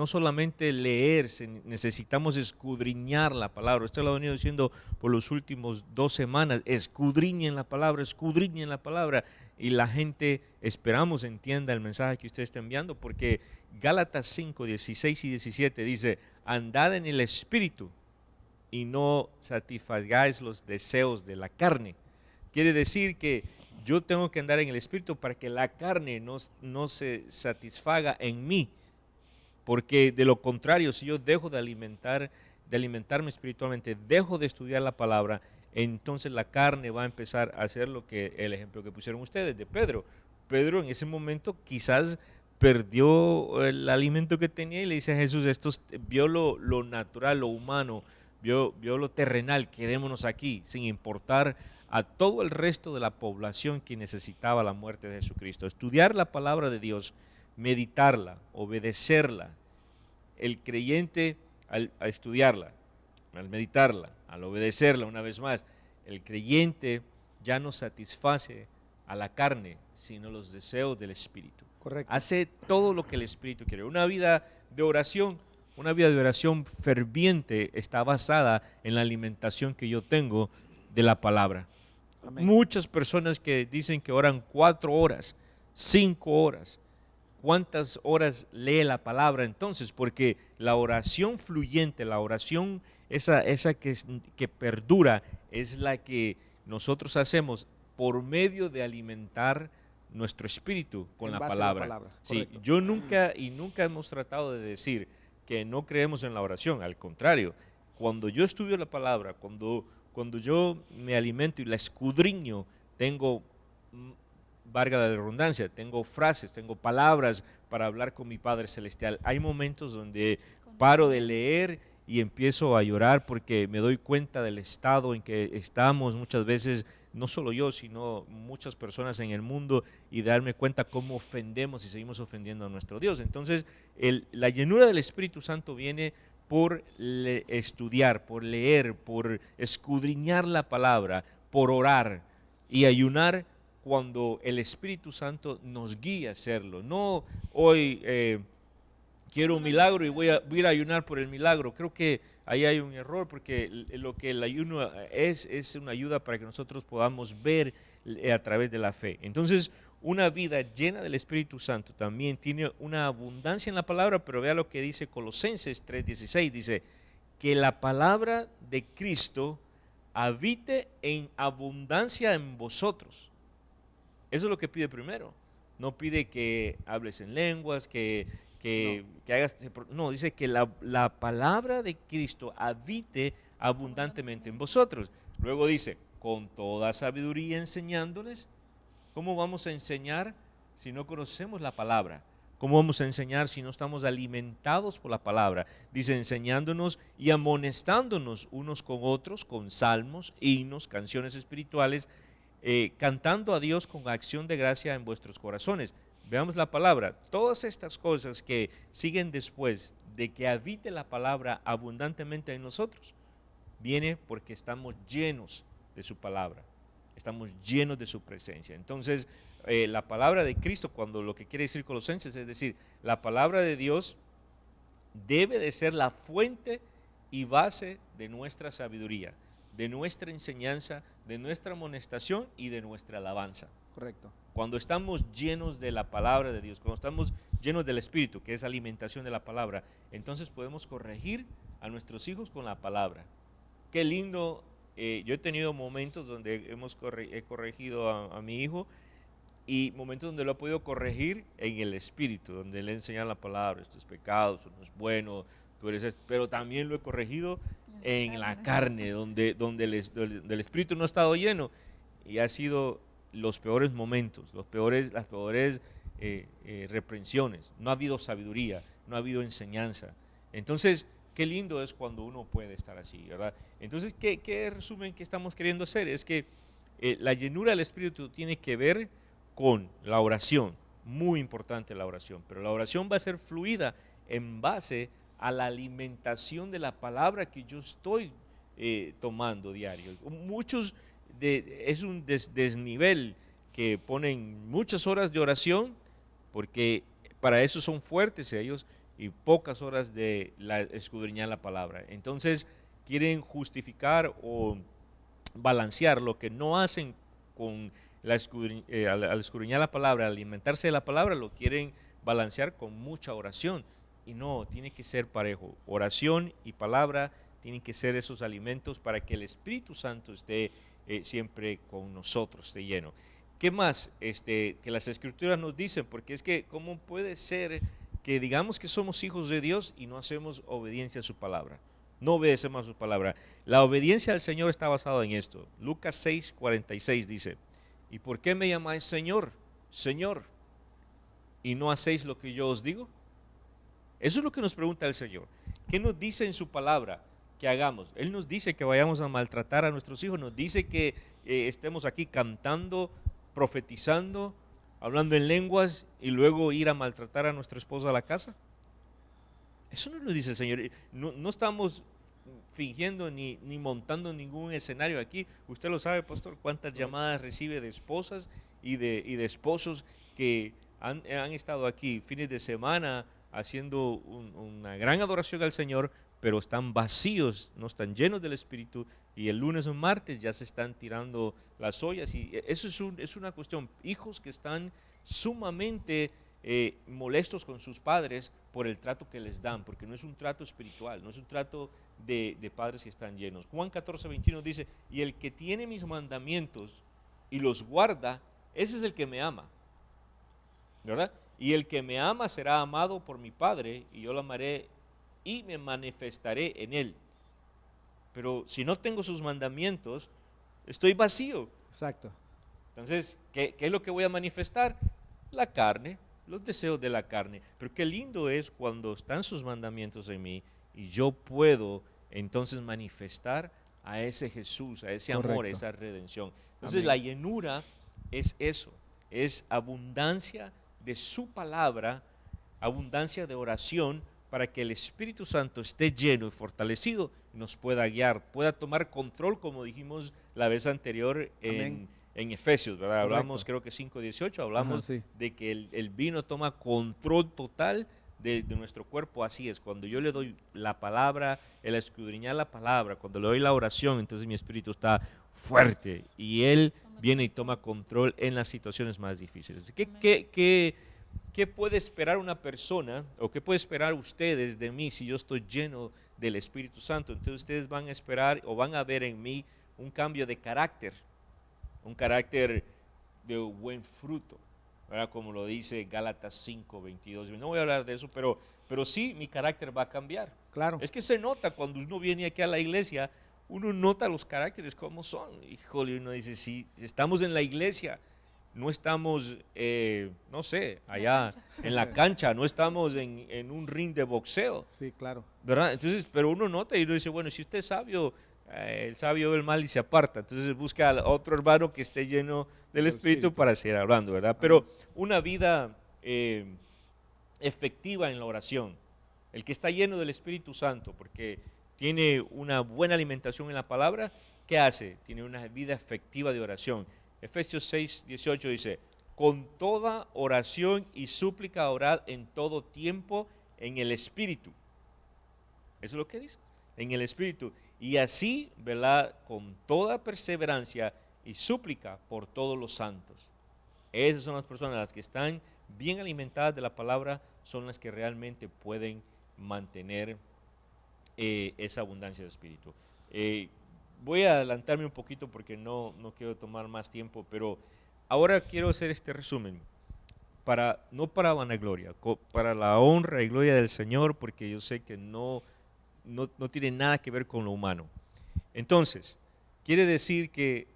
S2: solamente leer, necesitamos escudriñar la palabra. Usted lo ha venido diciendo por los últimos 2 semanas, escudriñen la palabra, y la gente, esperamos, entienda el mensaje que usted está enviando, porque Gálatas 5, 16 y 17 dice, andad en el Espíritu y no satisfagáis los deseos de la carne. Quiere decir que yo tengo que andar en el Espíritu para que la carne no se satisfaga en mí, porque de lo contrario, si yo dejo de alimentarme espiritualmente, dejo de estudiar la palabra, entonces la carne va a empezar a hacer el ejemplo que pusieron ustedes de Pedro. Pedro en ese momento quizás perdió el alimento que tenía y le dice a Jesús, vio lo natural, lo humano, vio lo terrenal, quedémonos aquí, sin importar a todo el resto de la población que necesitaba la muerte de Jesucristo. Estudiar la palabra de Dios, meditarla, obedecerla. El creyente al estudiarla, al meditarla, al obedecerla, una vez más, el creyente ya no satisface a la carne, sino los deseos del Espíritu.
S4: Correcto.
S2: Hace todo lo que el Espíritu quiere. Una vida de oración ferviente está basada en la alimentación que yo tengo de la palabra. Amén. Muchas personas que dicen que oran 4 horas, 5 horas. ¿Cuántas horas lee la palabra entonces? Porque la oración fluyente, la oración esa que perdura, es la que nosotros hacemos por medio de alimentar nuestro espíritu con la palabra. Sí, yo nunca hemos tratado de decir que no creemos en la oración, al contrario, cuando yo estudio la palabra, cuando cuando yo me alimento y la escudriño, tengo, valga la redundancia, tengo frases, tengo palabras para hablar con mi Padre Celestial. Hay momentos donde paro de leer y empiezo a llorar porque me doy cuenta del estado en que estamos muchas veces, no solo yo, sino muchas personas en el mundo, y darme cuenta cómo ofendemos y seguimos ofendiendo a nuestro Dios. Entonces, la llenura del Espíritu Santo viene por estudiar, por leer, por escudriñar la palabra, por orar y ayunar cuando el Espíritu Santo nos guía a hacerlo. No hoy quiero un milagro y voy a ir a ayunar por el milagro. Creo que ahí hay un error, porque lo que el ayuno es una ayuda para que nosotros podamos ver a través de la fe. Entonces, una vida llena del Espíritu Santo también tiene una abundancia en la palabra, pero vea lo que dice Colosenses 3:16, dice que la palabra de Cristo habite en abundancia en vosotros. Eso es lo que pide primero. No pide que hables en lenguas, que hagas, no, dice que la palabra de Cristo habite abundantemente en vosotros. Luego dice, con toda sabiduría enseñándoles. ¿Cómo vamos a enseñar si no conocemos la palabra? ¿Cómo vamos a enseñar si no estamos alimentados por la palabra? Dice, enseñándonos y amonestándonos unos con otros, con salmos, himnos, canciones espirituales, cantando a Dios con acción de gracia en vuestros corazones. Veamos la palabra. Todas estas cosas que siguen después de que habite la palabra abundantemente en nosotros, viene porque estamos llenos de su palabra. Estamos llenos de su presencia. Entonces, la palabra de Cristo, cuando lo que quiere decir Colosenses, es decir, la palabra de Dios debe de ser la fuente y base de nuestra sabiduría, de nuestra enseñanza, de nuestra amonestación y de nuestra alabanza.
S4: Correcto.
S2: Cuando estamos llenos de la palabra de Dios, cuando estamos llenos del Espíritu, que es alimentación de la palabra, entonces podemos corregir a nuestros hijos con la palabra. Qué lindo. Yo he tenido momentos donde he corregido a mi hijo, y momentos donde lo he podido corregir en el Espíritu, donde le he enseñado la palabra, esto es pecado, esto no es bueno, tú eres esto. Pero también lo he corregido en la carne, donde el Espíritu no ha estado lleno, y ha sido los peores momentos, las peores reprensiones. No ha habido sabiduría, no ha habido enseñanza. Entonces, qué lindo es cuando uno puede estar así, ¿verdad? Entonces, ¿qué resumen que estamos queriendo hacer? Es que la llenura del Espíritu tiene que ver con la oración, muy importante la oración, pero la oración va a ser fluida en base a la alimentación de la palabra que yo estoy tomando diario. Es un desnivel que ponen muchas horas de oración, porque para eso son fuertes ellos, y pocas horas de escudriñar la palabra. Entonces quieren justificar o balancear lo que no hacen con al escudriñar la palabra, al alimentarse de la palabra, lo quieren balancear con mucha oración. Y no, tiene que ser parejo. Oración y palabra tienen que ser esos alimentos para que el Espíritu Santo esté siempre con nosotros, esté lleno. ¿Qué más que las Escrituras nos dicen? Porque es que, ¿cómo puede ser que digamos que somos hijos de Dios y no hacemos obediencia a su palabra? No obedecemos a su palabra. La obediencia al Señor está basada en esto. Lucas 6:46 dice, ¿y por qué me llamáis Señor, Señor, y no hacéis lo que yo os digo? Eso es lo que nos pregunta el Señor. ¿Qué nos dice en su palabra que hagamos? Él nos dice que vayamos a maltratar a nuestros hijos, nos dice que estemos aquí cantando, profetizando, hablando en lenguas, y luego ir a maltratar a nuestra esposa a la casa. Eso no nos dice el Señor. No estamos fingiendo ni montando ningún escenario aquí. Usted lo sabe, pastor, cuántas llamadas recibe de esposas y de esposos que han estado aquí fines de semana haciendo una gran adoración al Señor, pero están vacíos, no están llenos del Espíritu, y el lunes o martes ya se están tirando las ollas. Y eso es una cuestión. Hijos que están sumamente molestos con sus padres por el trato que les dan, porque no es un trato espiritual, no es un trato de padres que están llenos. Juan 14:21 dice, y el que tiene mis mandamientos y los guarda, ese es el que me ama, ¿verdad? Y el que me ama será amado por mi Padre, y yo lo amaré y me manifestaré en él. pero si no tengo sus mandamientos, estoy vacío.
S4: Exacto.
S2: Entonces, ¿qué es lo que voy a manifestar? La carne, los deseos de la carne. Pero qué lindo es cuando están sus mandamientos en mí y yo puedo entonces manifestar a ese Jesús, a ese amor, a esa redención. Entonces, la llenura es eso, es abundancia de su palabra, abundancia de oración, para que el Espíritu Santo esté lleno y fortalecido y nos pueda guiar, pueda tomar control, como dijimos la vez anterior en Efesios, ¿verdad?
S4: Correcto.
S2: Hablamos, creo que 5:18, hablamos
S4: Ajá, sí,
S2: de que el vino toma control total de nuestro cuerpo. Así es, cuando yo le doy la palabra, el escudriñar la palabra, cuando le doy la oración, entonces mi espíritu está fuerte y Él viene y toma control en las situaciones más difíciles. ¿Qué puede esperar una persona o qué puede esperar ustedes de mí si yo estoy lleno del Espíritu Santo? Entonces ustedes van a esperar o van a ver en mí un cambio de carácter, un carácter de buen fruto, ¿verdad? Como lo dice Gálatas 5:22. No voy a hablar de eso, pero sí mi carácter va a cambiar.
S4: claro.
S2: Es que se nota cuando uno viene aquí a la iglesia, uno nota los caracteres como son. Híjole, uno dice, si estamos en la iglesia, no estamos, no sé, allá en la cancha, no estamos en un ring de boxeo,
S4: Sí, claro.
S2: ¿verdad? Entonces, pero uno nota y uno dice, bueno, si usted es sabio, el sabio ve el mal y se aparta. Entonces busca a otro hermano que esté lleno del Espíritu para seguir hablando, ¿verdad? Pero una vida efectiva en la oración, el que está lleno del Espíritu Santo, porque tiene una buena alimentación en la palabra, ¿qué hace? Tiene una vida efectiva de oración. Efesios 6:18 dice, con toda oración y súplica orad en todo tiempo en el Espíritu. Eso es lo que dice, en el Espíritu. Y así, ¿verdad? Con toda perseverancia y súplica por todos los santos. Esas son las personas, las que están bien alimentadas de la palabra, son las que realmente pueden mantener esa abundancia de espíritu. Voy a adelantarme un poquito porque no quiero tomar más tiempo, pero ahora quiero hacer este resumen, no para vanagloria, para la honra y gloria del Señor, porque yo sé que no tiene nada que ver con lo humano. Entonces, quiere decir que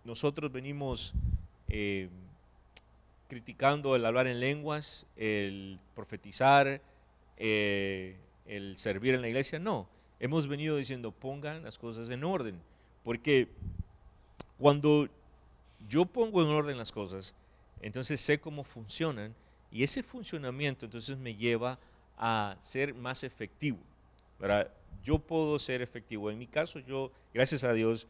S2: nosotros venimos criticando el hablar en lenguas, el profetizar, el servir en la iglesia. No, hemos venido diciendo pongan las cosas en orden, porque cuando yo pongo en orden las cosas, entonces sé cómo funcionan y ese funcionamiento entonces me lleva a ser más efectivo, ¿verdad? Yo puedo ser efectivo. En mi caso, yo, gracias a Dios,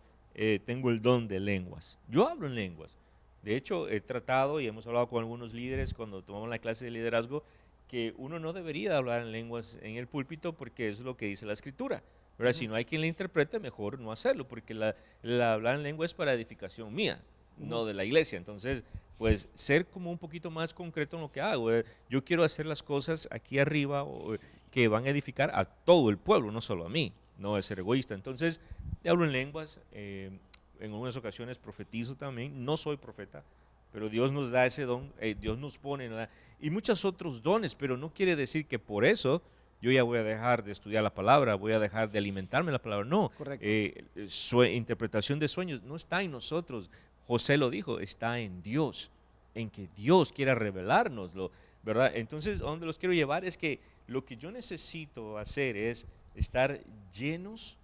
S2: tengo el don de lenguas. Yo hablo en lenguas. De hecho, he tratado y hemos hablado con algunos líderes cuando tomamos la clase de liderazgo que uno no debería hablar en lenguas en el púlpito porque eso es lo que dice la Escritura, ¿verdad? Si no hay quien le interprete, mejor no hacerlo, porque la hablar en lengua es para edificación mía, no de la iglesia. Entonces, pues ser como un poquito más concreto en lo que hago. Yo quiero hacer las cosas aquí arriba que van a edificar a todo el pueblo, no solo a mí, no es ser egoísta. Entonces, hablo en lenguas, en algunas ocasiones profetizo también, no soy profeta, pero Dios nos da ese don, Dios nos pone, ¿no? Y muchos otros dones, pero no quiere decir que por eso yo ya voy a dejar de estudiar la palabra, voy a dejar de alimentarme la palabra, no.
S4: Correcto.
S2: Interpretación de sueños no está en nosotros, José lo dijo, está en Dios, en que Dios quiera revelárnoslo, ¿verdad? Entonces, a donde los quiero llevar es que lo que yo necesito hacer es estar llenos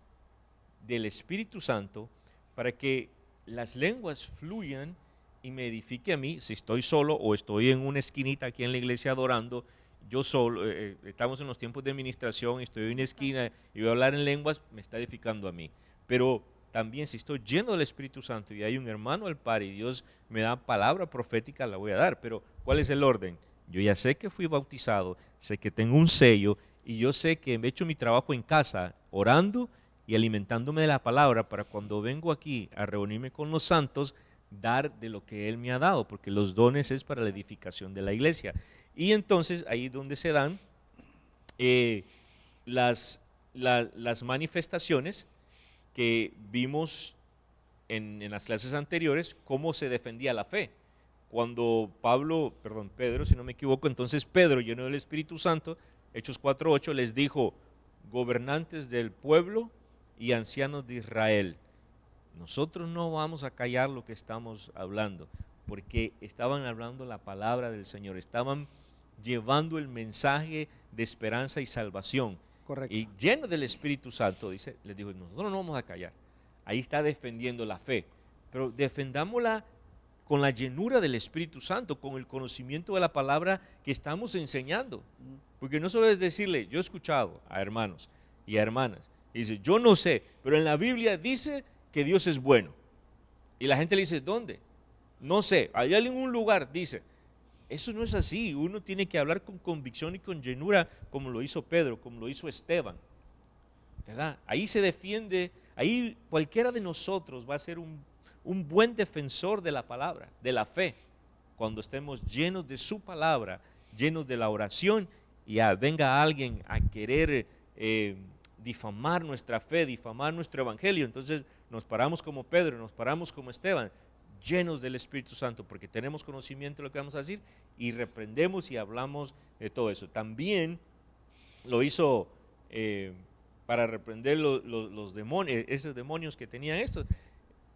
S2: del Espíritu Santo para que las lenguas fluyan y me edifique a mí. Si estoy solo o estoy en una esquinita aquí en la iglesia adorando, yo solo, estamos en los tiempos de administración, estoy en una esquina y voy a hablar en lenguas, me está edificando a mí. Pero también si estoy lleno del Espíritu Santo y hay un hermano al par y Dios me da palabra profética, la voy a dar. Pero ¿cuál es el orden? Yo ya sé que fui bautizado, sé que tengo un sello y yo sé que he hecho mi trabajo en casa orando y alimentándome de la palabra para cuando vengo aquí a reunirme con los santos, dar de lo que Él me ha dado, porque los dones es para la edificación de la iglesia. Y entonces ahí es donde se dan las manifestaciones que vimos en las clases anteriores, cómo se defendía la fe. Cuando Pedro, si no me equivoco, entonces Pedro, lleno del Espíritu Santo, Hechos 4:8, les dijo, gobernantes del pueblo y ancianos de Israel, nosotros no vamos a callar lo que estamos hablando, porque estaban hablando la palabra del Señor, estaban llevando el mensaje de esperanza y salvación.
S4: Correcto.
S2: Y lleno del Espíritu Santo, les dijo, nosotros no vamos a callar. Ahí está defendiendo la fe, pero defendámosla con la llenura del Espíritu Santo, con el conocimiento de la palabra que estamos enseñando. Porque no solo es decirle, yo he escuchado a hermanos y a hermanas, y dice, yo no sé, pero en la Biblia dice que Dios es bueno. Y la gente le dice, ¿dónde? No sé, allá en un lugar dice. Eso no es así, uno tiene que hablar con convicción y con llenura, como lo hizo Pedro, como lo hizo Esteban, ¿verdad? Ahí se defiende, ahí cualquiera de nosotros va a ser un buen defensor de la palabra, de la fe, cuando estemos llenos de su palabra, llenos de la oración, y venga alguien a querer difamar nuestra fe, difamar nuestro evangelio, entonces nos paramos como Pedro, nos paramos como Esteban, llenos del Espíritu Santo, porque tenemos conocimiento de lo que vamos a decir y reprendemos y hablamos de todo eso. También lo hizo para reprender los demonios, esos demonios que tenían estos.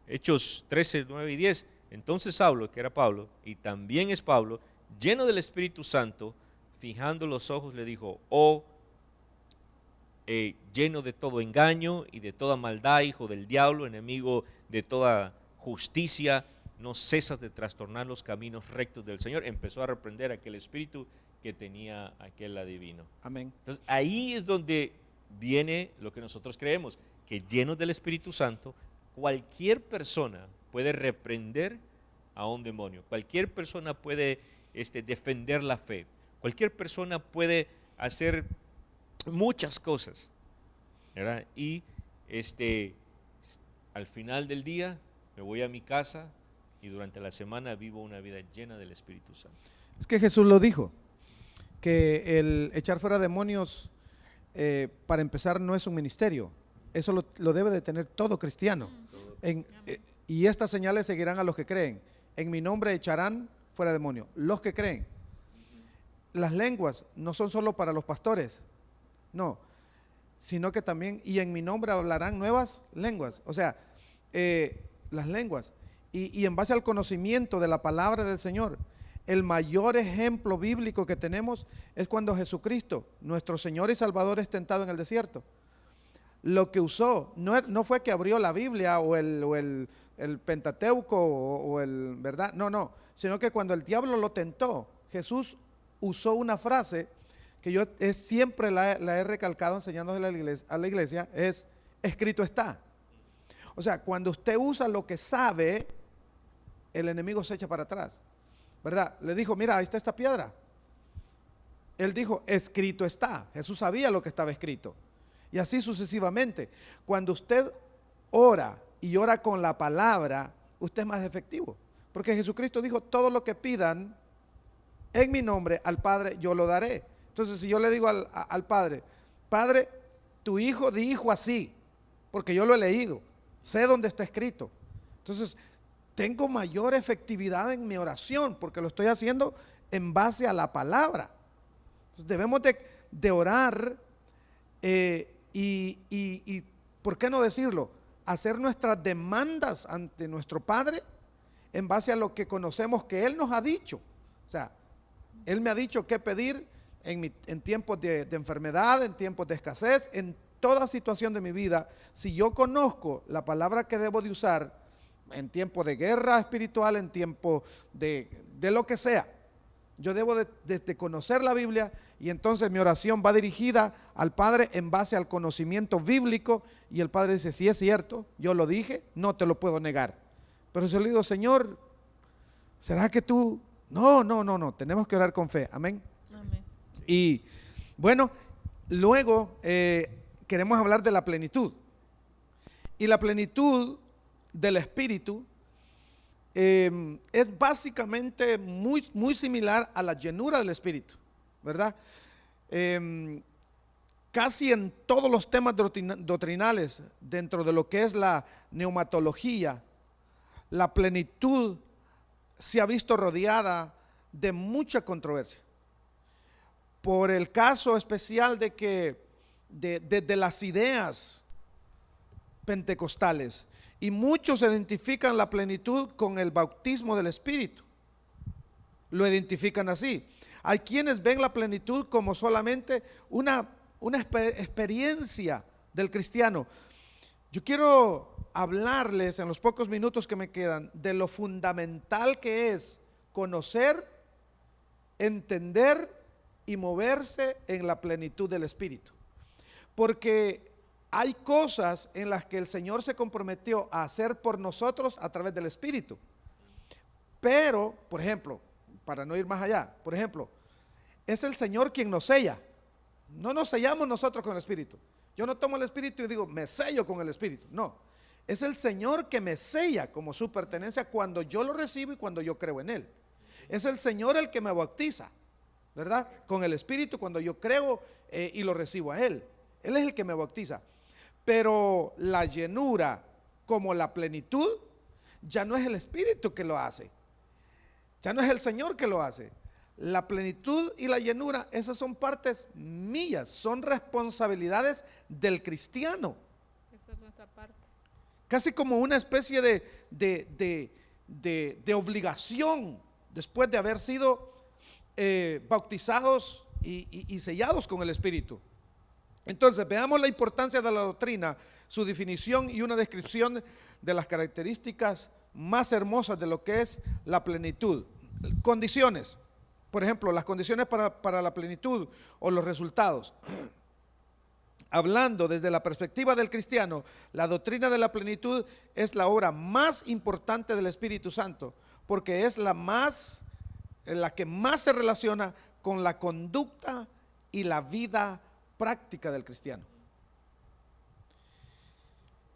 S2: Hechos 13, 9 y 10. Entonces Saulo, que era Pablo, y también es Pablo, lleno del Espíritu Santo, fijando los ojos, le dijo, lleno de todo engaño y de toda maldad, hijo del diablo, enemigo de toda justicia, no cesas de trastornar los caminos rectos del Señor. Empezó a reprender aquel espíritu que tenía aquel adivino.
S4: Amén.
S2: Entonces ahí es donde viene lo que nosotros creemos, que llenos del Espíritu Santo, cualquier persona puede reprender a un demonio, cualquier persona puede defender la fe, cualquier persona puede hacer muchas cosas, ¿verdad? Y al final del día me voy a mi casa y durante la semana vivo una vida llena del Espíritu Santo.
S4: Es que Jesús lo dijo, que el echar fuera demonios, para empezar, no es un ministerio. Eso lo debe de tener todo cristiano. Y estas señales seguirán a los que creen. En mi nombre echarán fuera demonios. Los que creen. Las lenguas no son solo para los pastores, no, sino que también, y en mi nombre hablarán nuevas lenguas. O sea, las lenguas. Y en base al conocimiento de la palabra del Señor, el mayor ejemplo bíblico que tenemos es cuando Jesucristo, nuestro Señor y Salvador, es tentado en el desierto. Lo que usó no fue que abrió la Biblia o el Pentateuco ¿verdad? No, sino que cuando el diablo lo tentó, Jesús usó una frase que yo siempre la he recalcado enseñándole a la iglesia, es escrito está. O sea, cuando usted usa lo que sabe, el enemigo se echa para atrás, ¿verdad? Le dijo, mira, ahí está esta piedra. Él dijo, escrito está. Jesús sabía lo que estaba escrito. Y así sucesivamente. Cuando usted ora y ora con la palabra, usted es más efectivo. Porque Jesucristo dijo, todo lo que pidan en mi nombre al Padre, yo lo daré. Entonces, si yo le digo al Padre, Padre, tu hijo dijo así, porque yo lo he leído, sé dónde está escrito. Entonces, tengo mayor efectividad en mi oración, porque lo estoy haciendo en base a la palabra. Entonces, debemos de orar y, ¿por qué no decirlo? Hacer nuestras demandas ante nuestro Padre en base a lo que conocemos que Él nos ha dicho. O sea, Él me ha dicho qué pedir en tiempos de enfermedad, en tiempos de escasez, en toda situación de mi vida. Si yo conozco la palabra que debo de usar en tiempo de guerra espiritual, en tiempo de lo que sea, yo debo de conocer la Biblia, y entonces mi oración va dirigida al Padre en base al conocimiento bíblico, y el Padre dice, si es cierto, yo lo dije, no te lo puedo negar. Pero si yo le digo, Señor, ¿será que tú? No, tenemos que orar con fe, amén.
S3: Amén.
S4: Y bueno, luego queremos hablar de la plenitud. Y la plenitud del Espíritu es básicamente muy similar a la llenura del Espíritu, ¿verdad? Casi en todos los temas doctrinales, dentro de lo que es la neumatología, la plenitud se ha visto rodeada de mucha controversia. Por el caso especial de que de las ideas pentecostales y muchos identifican la plenitud con el bautismo del Espíritu. Lo identifican así. Hay quienes ven la plenitud como solamente una experiencia del cristiano. Yo quiero hablarles en los pocos minutos que me quedan de lo fundamental que es conocer, entender y moverse en la plenitud del Espíritu. Porque hay cosas en las que el Señor se comprometió a hacer por nosotros a través del Espíritu. Pero, por ejemplo, para no ir más allá, por ejemplo, es el Señor quien nos sella. No nos sellamos nosotros con el Espíritu. Yo no tomo el Espíritu y digo, me sello con el Espíritu. No, es el Señor que me sella como su pertenencia cuando yo lo recibo y cuando yo creo en Él. Es el Señor el que me bautiza, ¿verdad? Con el Espíritu cuando yo creo y lo recibo a Él. Él es el que me bautiza. Pero la llenura como la plenitud ya no es el Espíritu que lo hace. Ya no es el Señor que lo hace. La plenitud y la llenura, esas son partes mías, son responsabilidades del cristiano.
S3: Esa es nuestra parte.
S4: Casi como una especie de obligación después de haber sido bautizados y sellados con el Espíritu. Entonces, veamos la importancia de la doctrina, su definición y una descripción de las características más hermosas de lo que es la plenitud. Condiciones. Por ejemplo, las condiciones para la plenitud o los resultados. Hablando desde la perspectiva del cristiano, la doctrina de la plenitud es la obra más importante del Espíritu Santo, porque es la que más se relaciona con la conducta y la vida práctica del cristiano.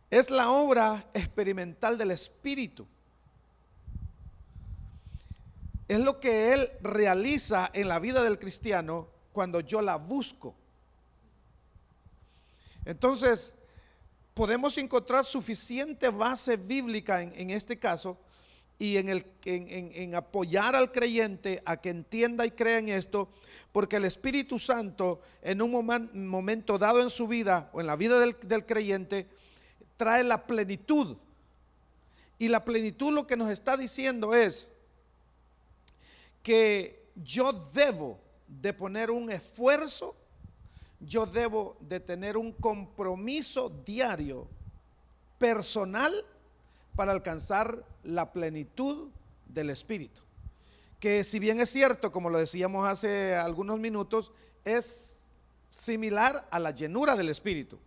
S4: Es la obra experimental del Espíritu. Es lo que Él realiza en la vida del cristiano cuando yo la busco. Entonces, podemos encontrar suficiente base bíblica en este caso y en apoyar al creyente a que entienda y crea en esto, porque el Espíritu Santo en un momento dado en su vida o en la vida del creyente trae la plenitud. Y la plenitud lo que nos está diciendo es que yo debo de poner un esfuerzo, yo debo de tener un compromiso diario, personal, para alcanzar la plenitud del Espíritu. Que si bien es cierto, como lo decíamos hace algunos minutos, es similar a la llenura del Espíritu.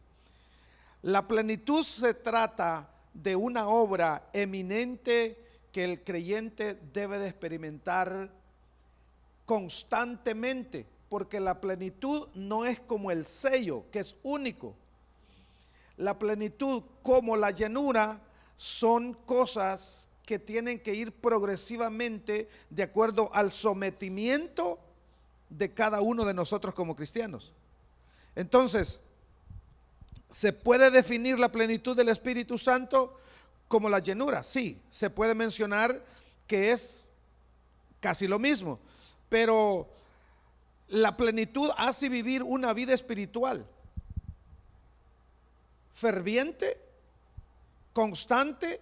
S4: La plenitud se trata de una obra eminente que el creyente debe de experimentar constantemente, porque la plenitud no es como el sello, que es único. La plenitud como la llenura son cosas que tienen que ir progresivamente de acuerdo al sometimiento de cada uno de nosotros como cristianos. Entonces, ¿se puede definir la plenitud del Espíritu Santo como la llenura? Sí, se puede mencionar que es casi lo mismo. Pero la plenitud hace vivir una vida espiritual ferviente, constante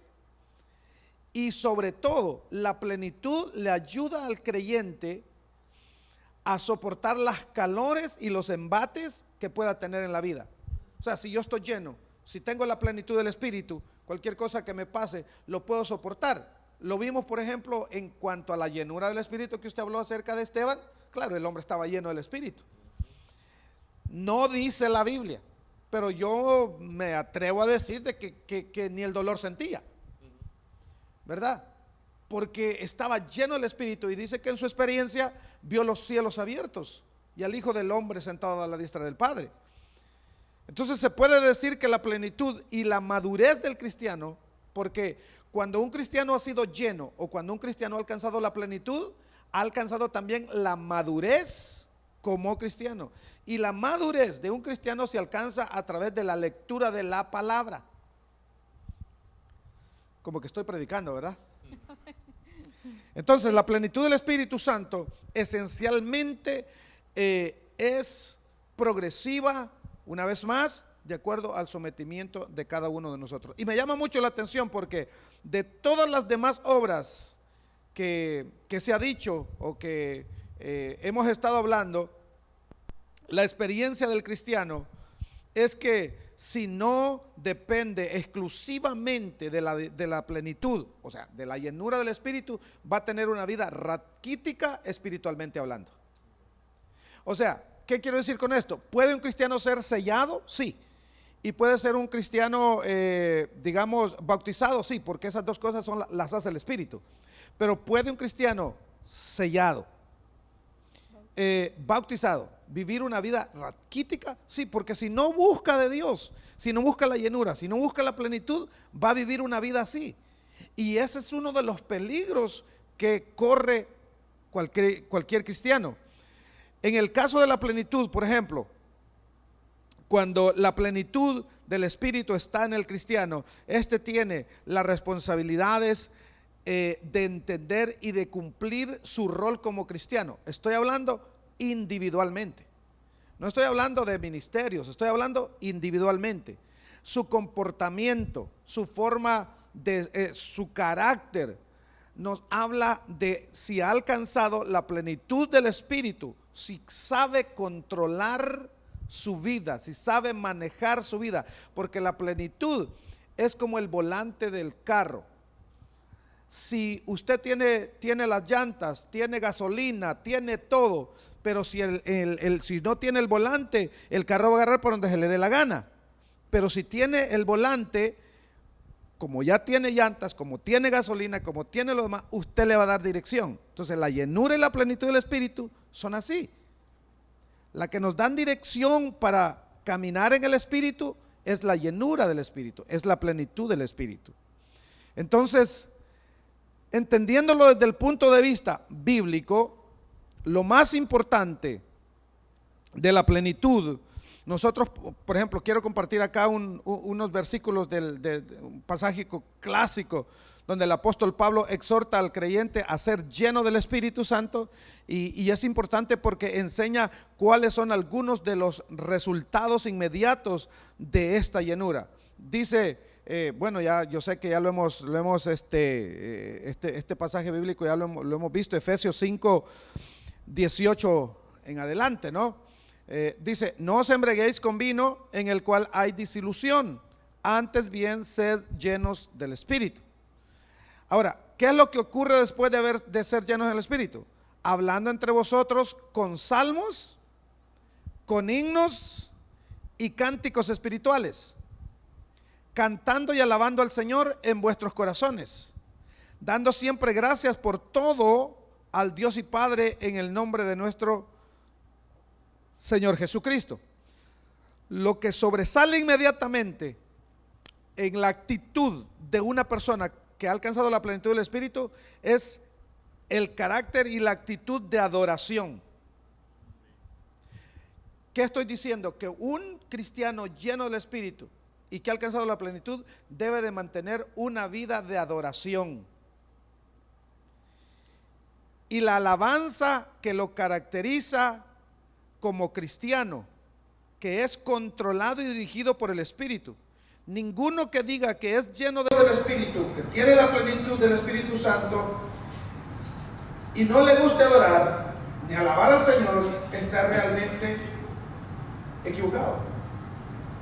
S4: y sobre todo la plenitud le ayuda al creyente a soportar las calores y los embates que pueda tener en la vida. O sea, si yo estoy lleno, si tengo la plenitud del Espíritu, cualquier cosa que me pase lo puedo soportar. Lo vimos, por ejemplo, en cuanto a la llenura del Espíritu que usted habló acerca de Esteban. Claro, el hombre estaba lleno del Espíritu. No dice la Biblia, pero yo me atrevo a decir de que ni el dolor sentía, ¿verdad? Porque estaba lleno del Espíritu y dice que en su experiencia vio los cielos abiertos y al Hijo del Hombre sentado a la diestra del Padre. Entonces se puede decir que la plenitud y la madurez del cristiano, porque cuando un cristiano ha sido lleno o cuando un cristiano ha alcanzado la plenitud, ha alcanzado también la madurez como cristiano. Y la madurez de un cristiano se alcanza a través de la lectura de la palabra. Como que estoy predicando, ¿verdad? Entonces, la plenitud del Espíritu Santo esencialmente es progresiva, una vez más, de acuerdo al sometimiento de cada uno de nosotros. Y me llama mucho la atención porque de todas las demás obras que se ha dicho o que hemos estado hablando, la experiencia del cristiano es que si no depende exclusivamente de la plenitud, o sea, de la llenura del Espíritu, va a tener una vida raquítica espiritualmente hablando. O sea, ¿qué quiero decir con esto? ¿Puede un cristiano ser sellado? Sí. ¿Y puede ser un cristiano, digamos, bautizado? Sí, porque esas dos cosas las hace el Espíritu. Pero ¿puede un cristiano sellado, bautizado, vivir una vida raquítica? Sí, porque si no busca de Dios, si no busca la llenura, si no busca la plenitud, va a vivir una vida así. Y ese es uno de los peligros que corre cualquier cristiano. En el caso de la plenitud, por ejemplo, cuando la plenitud del Espíritu está en el cristiano, este tiene las responsabilidades de entender y de cumplir su rol como cristiano. Estoy hablando individualmente. No estoy hablando de ministerios, estoy hablando individualmente. Su comportamiento, su forma de su carácter, nos habla de si ha alcanzado la plenitud del Espíritu, si sabe controlar su vida, si sabe manejar su vida, porque la plenitud es como el volante del carro. Si usted tiene las llantas, tiene gasolina, tiene todo, pero si si no tiene el volante, el carro va a agarrar por donde se le dé la gana. Pero si tiene el volante, como ya tiene llantas, como tiene gasolina, como tiene lo demás, usted le va a dar dirección. Entonces la llenura y la plenitud del Espíritu son así. La que nos dan dirección para caminar en el Espíritu es la llenura del Espíritu, es la plenitud del Espíritu. Entonces, entendiéndolo desde el punto de vista bíblico, lo más importante de la plenitud, nosotros, por ejemplo, quiero compartir acá unos versículos de un pasaje clásico donde el apóstol Pablo exhorta al creyente a ser lleno del Espíritu Santo, y es importante porque enseña cuáles son algunos de los resultados inmediatos de esta llenura. Dice, bueno, ya yo sé que ya lo hemos este pasaje bíblico ya lo hemos visto, Efesios 5, 18 en adelante, ¿no? Dice, no os embriaguéis con vino en el cual hay disilusión, antes bien sed llenos del Espíritu. Ahora, ¿qué es lo que ocurre después de ser llenos del Espíritu? Hablando entre vosotros con salmos, con himnos y cánticos espirituales, cantando y alabando al Señor en vuestros corazones, dando siempre gracias por todo al Dios y Padre en el nombre de nuestro Señor Jesucristo. Lo que sobresale inmediatamente en la actitud de una persona que ha alcanzado la plenitud del Espíritu es el carácter y la actitud de adoración. ¿Qué estoy diciendo? Que un cristiano lleno del Espíritu y que ha alcanzado la plenitud debe de mantener una vida de adoración. Y la alabanza que lo caracteriza como cristiano, que es controlado y dirigido por el Espíritu. Ninguno que diga que es lleno del Espíritu, que tiene la plenitud del Espíritu Santo y no le guste adorar ni alabar al Señor, está realmente equivocado.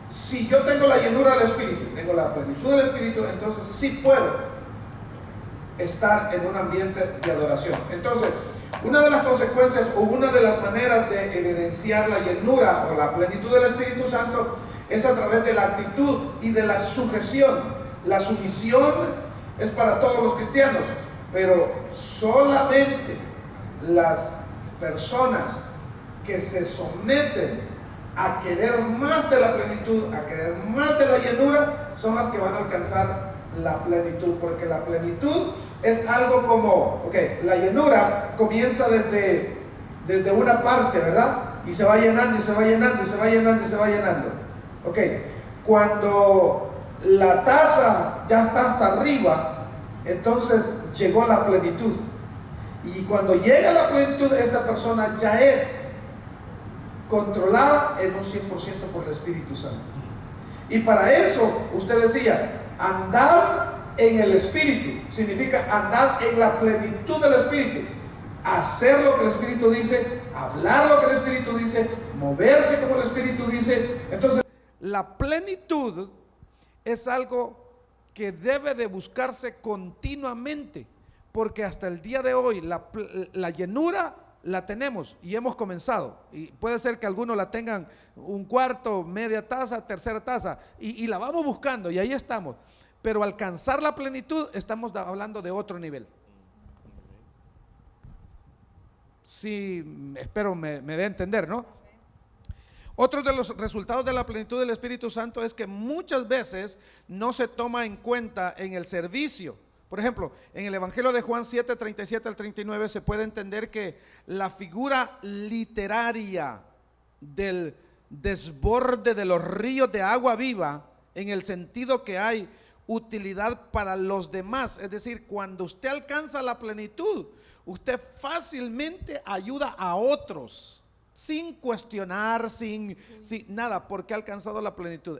S4: Si yo tengo la llenura del Espíritu, tengo la plenitud del Espíritu, entonces sí puedo estar en un ambiente de adoración. Entonces, una de las consecuencias o una de las maneras de evidenciar la llenura o la plenitud del Espíritu Santo es a través de la actitud y de la sujeción. La sumisión es para todos los cristianos, pero solamente las personas que se someten a querer más de la plenitud, a querer más de la llenura, son las que van a alcanzar la plenitud, porque la plenitud es algo como, la llenura comienza desde una parte, ¿verdad? Y se va llenando, y se va llenando, y se va llenando, y se va llenando. Cuando la taza ya está hasta arriba, entonces llegó la plenitud. Y cuando llega la plenitud, esta persona ya es controlada en un 100% por el Espíritu Santo. Y para eso, usted decía, andar en el Espíritu, significa andar en la plenitud del Espíritu. Hacer lo que el Espíritu dice, hablar lo que el Espíritu dice, moverse como el Espíritu dice. Entonces, la plenitud es algo que debe de buscarse continuamente, porque hasta el día de hoy la llenura la tenemos y hemos comenzado, y puede ser que algunos la tengan un cuarto, media taza, tercera taza, y la vamos buscando y ahí estamos, pero alcanzar la plenitud estamos hablando de otro nivel. Sí, espero me dé a entender, ¿no? Otro de los resultados de la plenitud del Espíritu Santo es que muchas veces no se toma en cuenta en el servicio. Por ejemplo, en el Evangelio de Juan 7, 37 al 39 se puede entender que la figura literaria del desborde de los ríos de agua viva, en el sentido que hay utilidad para los demás, es decir, cuando usted alcanza la plenitud, usted fácilmente ayuda a otros, sin cuestionar, sin nada, porque ha alcanzado la plenitud.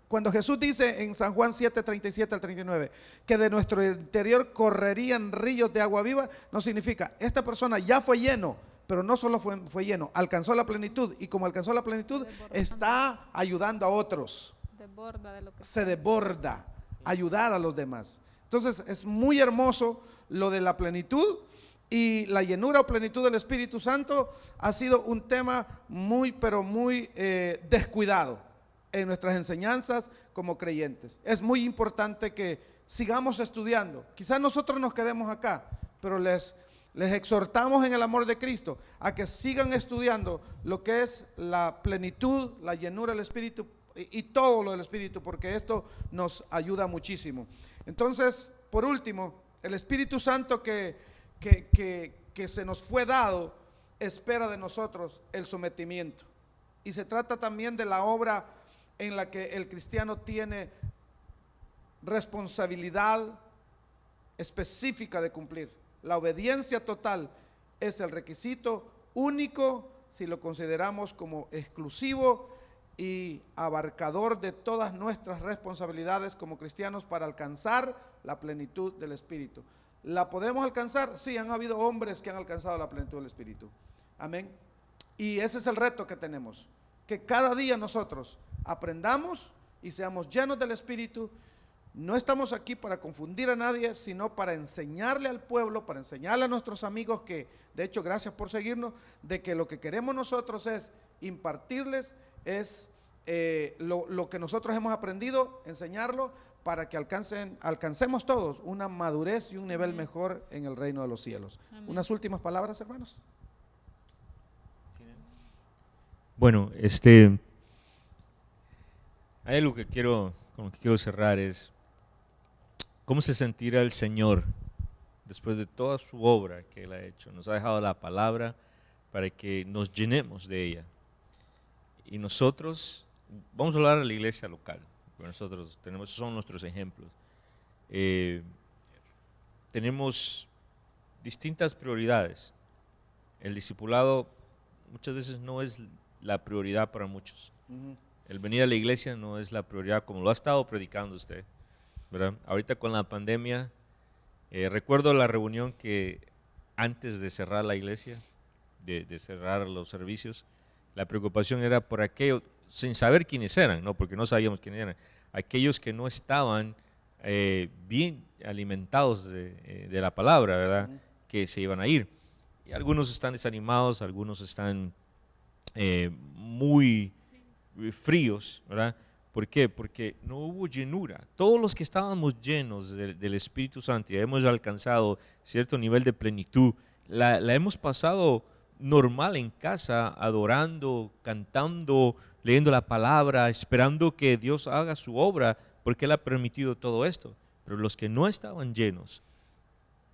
S4: Cuando Jesús dice en San Juan 7, 37 al 39, que de nuestro interior correrían ríos de agua viva, no significa, esta persona ya fue lleno, pero no solo fue lleno, alcanzó la plenitud, y como alcanzó la plenitud, está ayudando a otros. Se desborda, ayudar a los demás. Entonces es muy hermoso lo de la plenitud, y la llenura o plenitud del Espíritu Santo ha sido un tema muy, pero muy descuidado en nuestras enseñanzas como creyentes. Es muy importante que sigamos estudiando. Quizás nosotros nos quedemos acá, pero les exhortamos en el amor de Cristo a que sigan estudiando lo que es la plenitud, la llenura del Espíritu y todo lo del Espíritu, porque esto nos ayuda muchísimo. Entonces, por último, el Espíritu Santo que se nos fue dado espera de nosotros el sometimiento. Y se trata también de la obra en la que el cristiano tiene responsabilidad específica de cumplir. La obediencia total es el requisito único si lo consideramos como exclusivo y abarcador de todas nuestras responsabilidades como cristianos para alcanzar la plenitud del Espíritu. ¿La podemos alcanzar? Sí, han habido hombres que han alcanzado la plenitud del Espíritu. Amén. Y ese es el reto que tenemos, que cada día nosotros aprendamos y seamos llenos del Espíritu. No estamos aquí para confundir a nadie, sino para enseñarle al pueblo, para enseñarle a nuestros amigos que, de hecho, gracias por seguirnos, de que lo que queremos nosotros es impartirles, es lo que nosotros hemos aprendido, enseñarlo para que alcancemos todos una madurez y un nivel mejor en el reino de los cielos. Amén. Unas últimas palabras, hermanos.
S2: Bueno, hay algo que quiero cerrar, es cómo se sentirá el Señor después de toda su obra que Él ha hecho. Nos ha dejado la palabra para que nos llenemos de ella. Y nosotros, vamos a hablar de la iglesia local, porque nosotros esos son nuestros ejemplos. Tenemos distintas prioridades. El discipulado muchas veces no es la prioridad para muchos. El venir a la iglesia no es la prioridad, como lo ha estado predicando usted, ¿verdad? Ahorita con la pandemia, recuerdo la reunión que antes de cerrar la iglesia, de cerrar los servicios, la preocupación era por aquellos, sin saber quiénes eran, ¿no? Porque no sabíamos quiénes eran, aquellos que no estaban bien alimentados de la palabra, ¿verdad? Que se iban a ir. Y algunos están desanimados, algunos están muy fríos, ¿verdad? ¿Por qué? Porque no hubo llenura. Todos los que estábamos llenos del Espíritu Santo y hemos alcanzado cierto nivel de plenitud, la hemos pasado normal en casa, adorando, cantando, leyendo la palabra, esperando que Dios haga su obra, porque Él ha permitido todo esto. Pero los que no estaban llenos,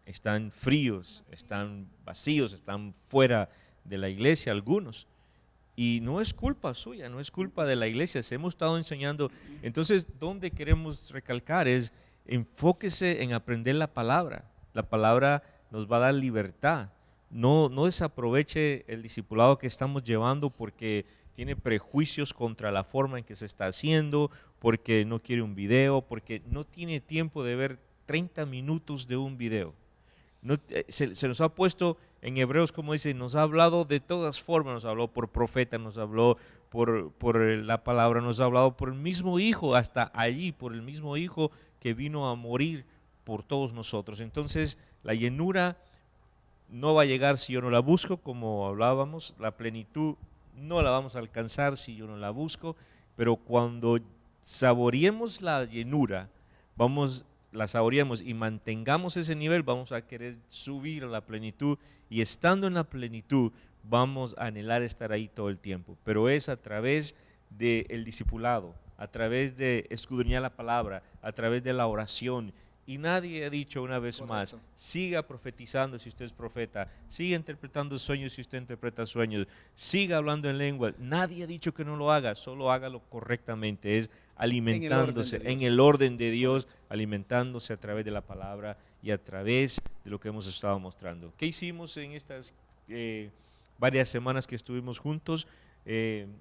S2: están fríos, están vacíos, están fuera de la iglesia algunos. Y no es culpa suya, no es culpa de la iglesia, se hemos estado enseñando. Entonces, donde queremos recalcar es, enfóquese en aprender la palabra. La palabra nos va a dar libertad. No desaproveche el discipulado que estamos llevando porque tiene prejuicios contra la forma en que se está haciendo, porque no quiere un video, porque no tiene tiempo de ver 30 minutos de un video. No, se nos ha puesto en Hebreos, como dice, nos ha hablado de todas formas, nos habló por profeta, nos habló por la palabra, nos ha hablado por el mismo Hijo, hasta allí, por el mismo Hijo que vino a morir por todos nosotros. Entonces la llenura no va a llegar si yo no la busco, como hablábamos, la plenitud no la vamos a alcanzar si yo no la busco, pero cuando saboreemos la llenura, la saboreemos y mantengamos ese nivel, vamos a querer subir a la plenitud, y estando en la plenitud vamos a anhelar estar ahí todo el tiempo, pero es a través del discipulado, a través de escudriñar la palabra, a través de la oración. Y nadie ha dicho una vez más, siga profetizando si usted es profeta, siga interpretando sueños si usted interpreta sueños, siga hablando en lengua. Nadie ha dicho que no lo haga, solo hágalo correctamente, es alimentándose en el orden de Dios, alimentándose a través de la palabra y a través de lo que hemos estado mostrando. ¿Qué hicimos en estas varias semanas que estuvimos juntos?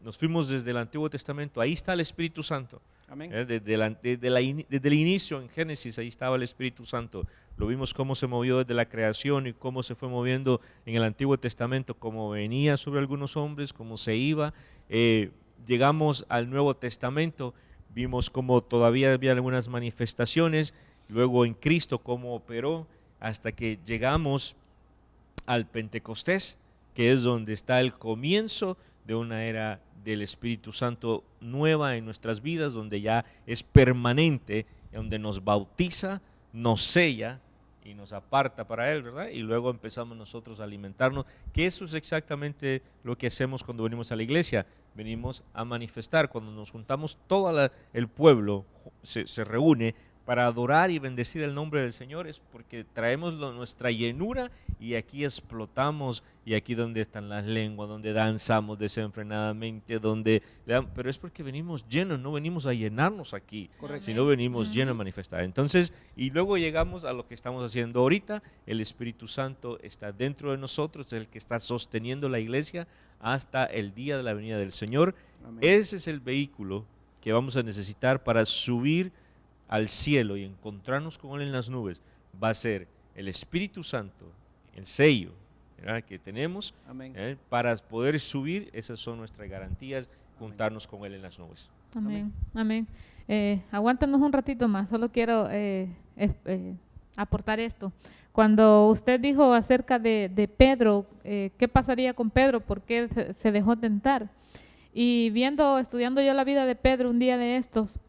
S2: Nos fuimos desde el Antiguo Testamento, ahí está el Espíritu Santo.
S4: Amén.
S2: Desde el inicio en Génesis, ahí estaba el Espíritu Santo. Lo vimos cómo se movió desde la creación y cómo se fue moviendo en el Antiguo Testamento, cómo venía sobre algunos hombres, cómo se iba. Llegamos al Nuevo Testamento, vimos cómo todavía había algunas manifestaciones, luego en Cristo cómo operó, hasta que llegamos al Pentecostés, que es donde está el comienzo de una era del Espíritu Santo nueva en nuestras vidas, donde ya es permanente, donde nos bautiza, nos sella y nos aparta para Él, ¿verdad? Y luego empezamos nosotros a alimentarnos, que eso es exactamente lo que hacemos cuando venimos a la iglesia. Venimos a manifestar, cuando nos juntamos, todo el pueblo se reúne para adorar y bendecir el nombre del Señor, es porque traemos nuestra llenura y aquí explotamos, y aquí donde están las lenguas, donde danzamos desenfrenadamente, pero es porque venimos llenos, no venimos a llenarnos aquí, sino venimos llenos a manifestar. Entonces, y luego llegamos a lo que estamos haciendo ahorita, el Espíritu Santo está dentro de nosotros, es el que está sosteniendo la iglesia hasta el día de la venida del Señor. Amén. Ese es el vehículo que vamos a necesitar para subir al cielo y encontrarnos con Él en las nubes. Va a ser el Espíritu Santo, el sello, ¿verdad?, que tenemos para poder subir. Esas son nuestras garantías, juntarnos con Él en las nubes.
S3: Amén, amén. Aguántanos un ratito más, solo quiero aportar esto. Cuando usted dijo acerca de Pedro, ¿qué pasaría con Pedro? ¿Por qué se dejó tentar? Y estudiando yo la vida de Pedro un día de estos,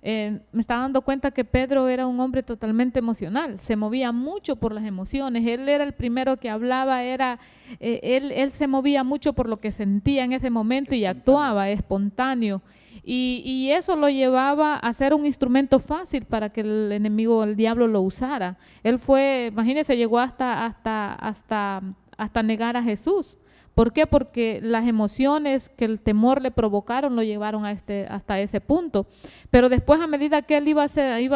S3: me estaba dando cuenta que Pedro era un hombre totalmente emocional, se movía mucho por las emociones, él era el primero que hablaba, él se movía mucho por lo que sentía en ese momento y actuaba espontáneo, y eso lo llevaba a ser un instrumento fácil para que el enemigo, el diablo, lo usara. Él fue, imagínense, llegó hasta negar a Jesús. ¿Por qué? Porque las emociones que el temor le provocaron lo llevaron hasta ese punto. Pero después, a medida que él iba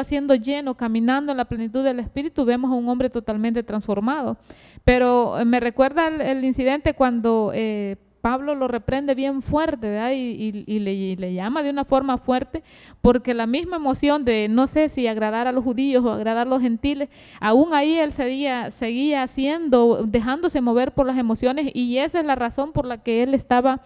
S3: siendo lleno, caminando en la plenitud del Espíritu, vemos a un hombre totalmente transformado. Pero me recuerda el incidente cuando Pablo lo reprende bien fuerte, ¿verdad? Y le llama de una forma fuerte, porque la misma emoción de no sé si agradar a los judíos o agradar a los gentiles, aún ahí él seguía dejándose mover por las emociones, y esa es la razón por la que él estaba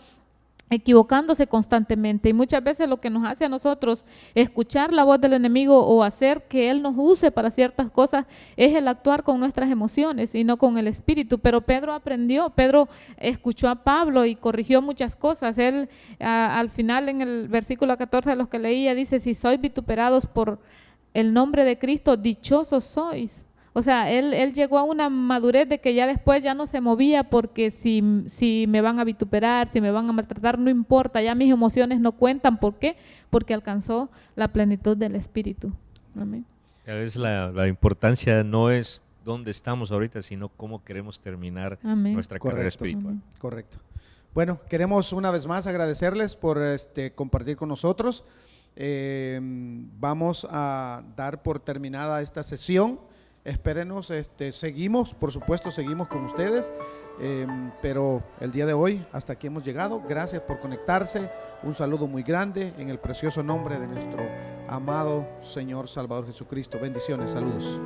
S3: equivocándose constantemente. Y muchas veces lo que nos hace a nosotros escuchar la voz del enemigo o hacer que él nos use para ciertas cosas es el actuar con nuestras emociones y no con el espíritu. Pero Pedro aprendió, Pedro escuchó a Pablo y corrigió muchas cosas. Él al final, en el versículo 14 de los que leía, dice: si sois vituperados por el nombre de Cristo, dichosos sois. O sea, él llegó a una madurez de que ya después ya no se movía, porque si me van a vituperar, si me van a maltratar, no importa, ya mis emociones no cuentan. ¿Por qué? Porque alcanzó la plenitud del Espíritu. Amén.
S2: Tal vez la importancia no es dónde estamos ahorita, sino cómo queremos terminar nuestra carrera espiritual.
S4: Amén. Correcto. Bueno, queremos una vez más agradecerles por compartir con nosotros. Vamos a dar por terminada esta sesión. espérenos, seguimos, por supuesto, seguimos con ustedes, pero el día de hoy hasta aquí hemos llegado. Gracias por conectarse, un saludo muy grande en el precioso nombre de nuestro amado Señor Salvador Jesucristo. Bendiciones, saludos.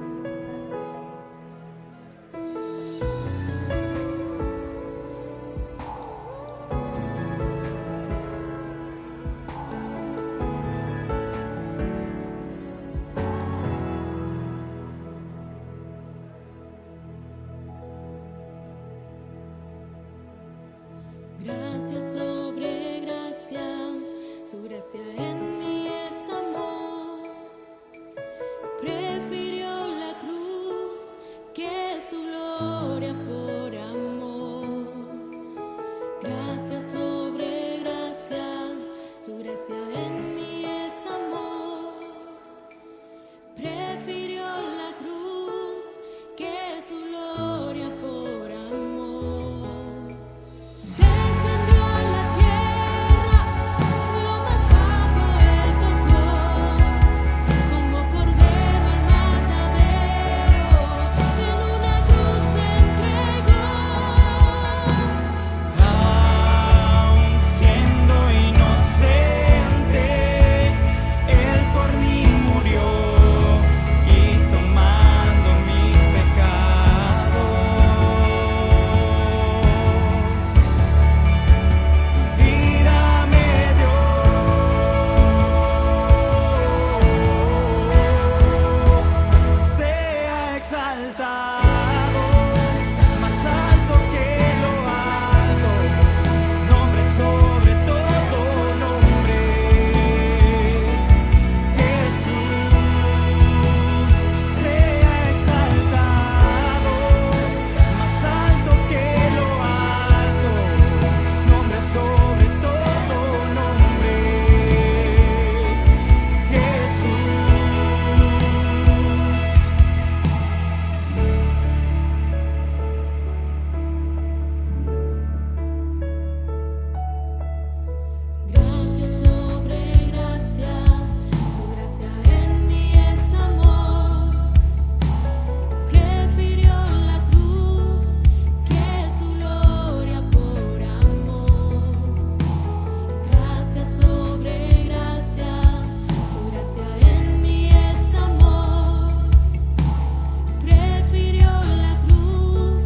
S5: Gracia sobre gracia, su gracia en mí es amor. Prefirió la cruz que su gloria por amor. Gracia sobre gracia, su gracia en mí es amor. Prefirió la cruz que su gloria por amor. Descendió a la tierra, lo más bajo él tocó, como cordero al matadero, en una cruz se entregó.
S6: Aun siendo inocente, él por mí murió y tomando mis pecados, vida me dio. Sea exaltado, más alto que lo alto, nombre sobre todo nombre. Jesús, sea exaltado, más alto que lo alto, nombre sobre todo nombre. Jesús.
S5: Gracia sobre gracia, su gracia en mí es amor. Prefirió la cruz que su gloria por amor. Gracia sobre gracia, su gracia en mí es amor. Prefirió la cruz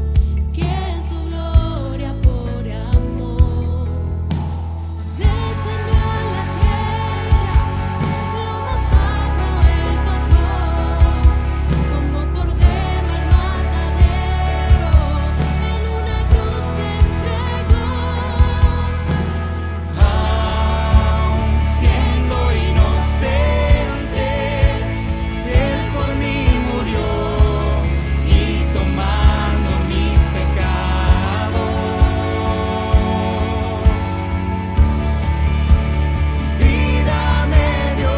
S5: que su gloria por amor. Descendió a la tierra, lo más bajo él tocó, como cordero al matadero, en una cruz se entregó.
S6: Aun siendo inocente, él por mí murió y tomando mis pecados, vida me dio.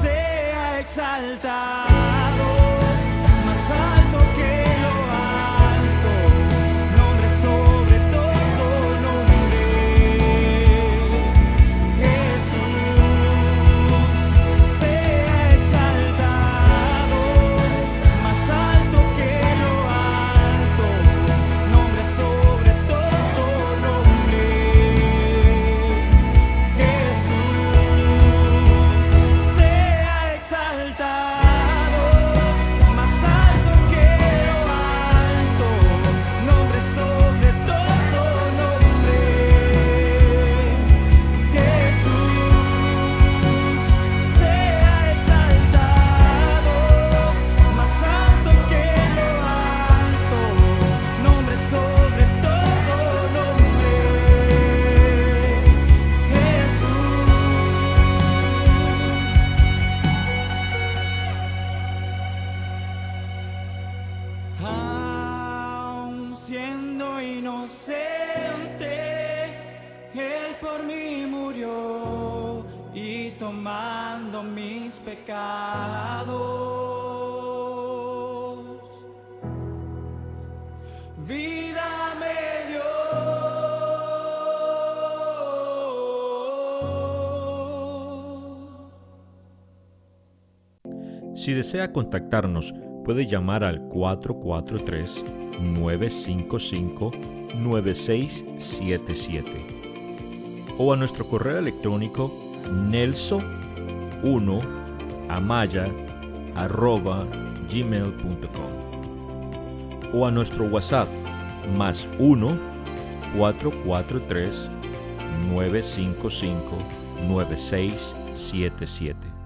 S6: Sea exaltado, más alto que lo alto, nombre sobre todo nombre. Jesús, sea exaltado, más alto que lo alto, nombre sobre todo nombre. Jesús, sea exaltado, más alto que lo alto, nombre sobre todo nombre. Jesús, sea exaltado, más alto que lo alto, nombre sobre todo nombre. Jesús. Aun siendo inocente, él por mí murió y tomando mis pecados, vida me dio.
S2: Si desea contactarnos, puede llamar al 443-955-9677 o a nuestro correo electrónico nelso1amaya@gmail.com o a nuestro WhatsApp +1 443 955 9677.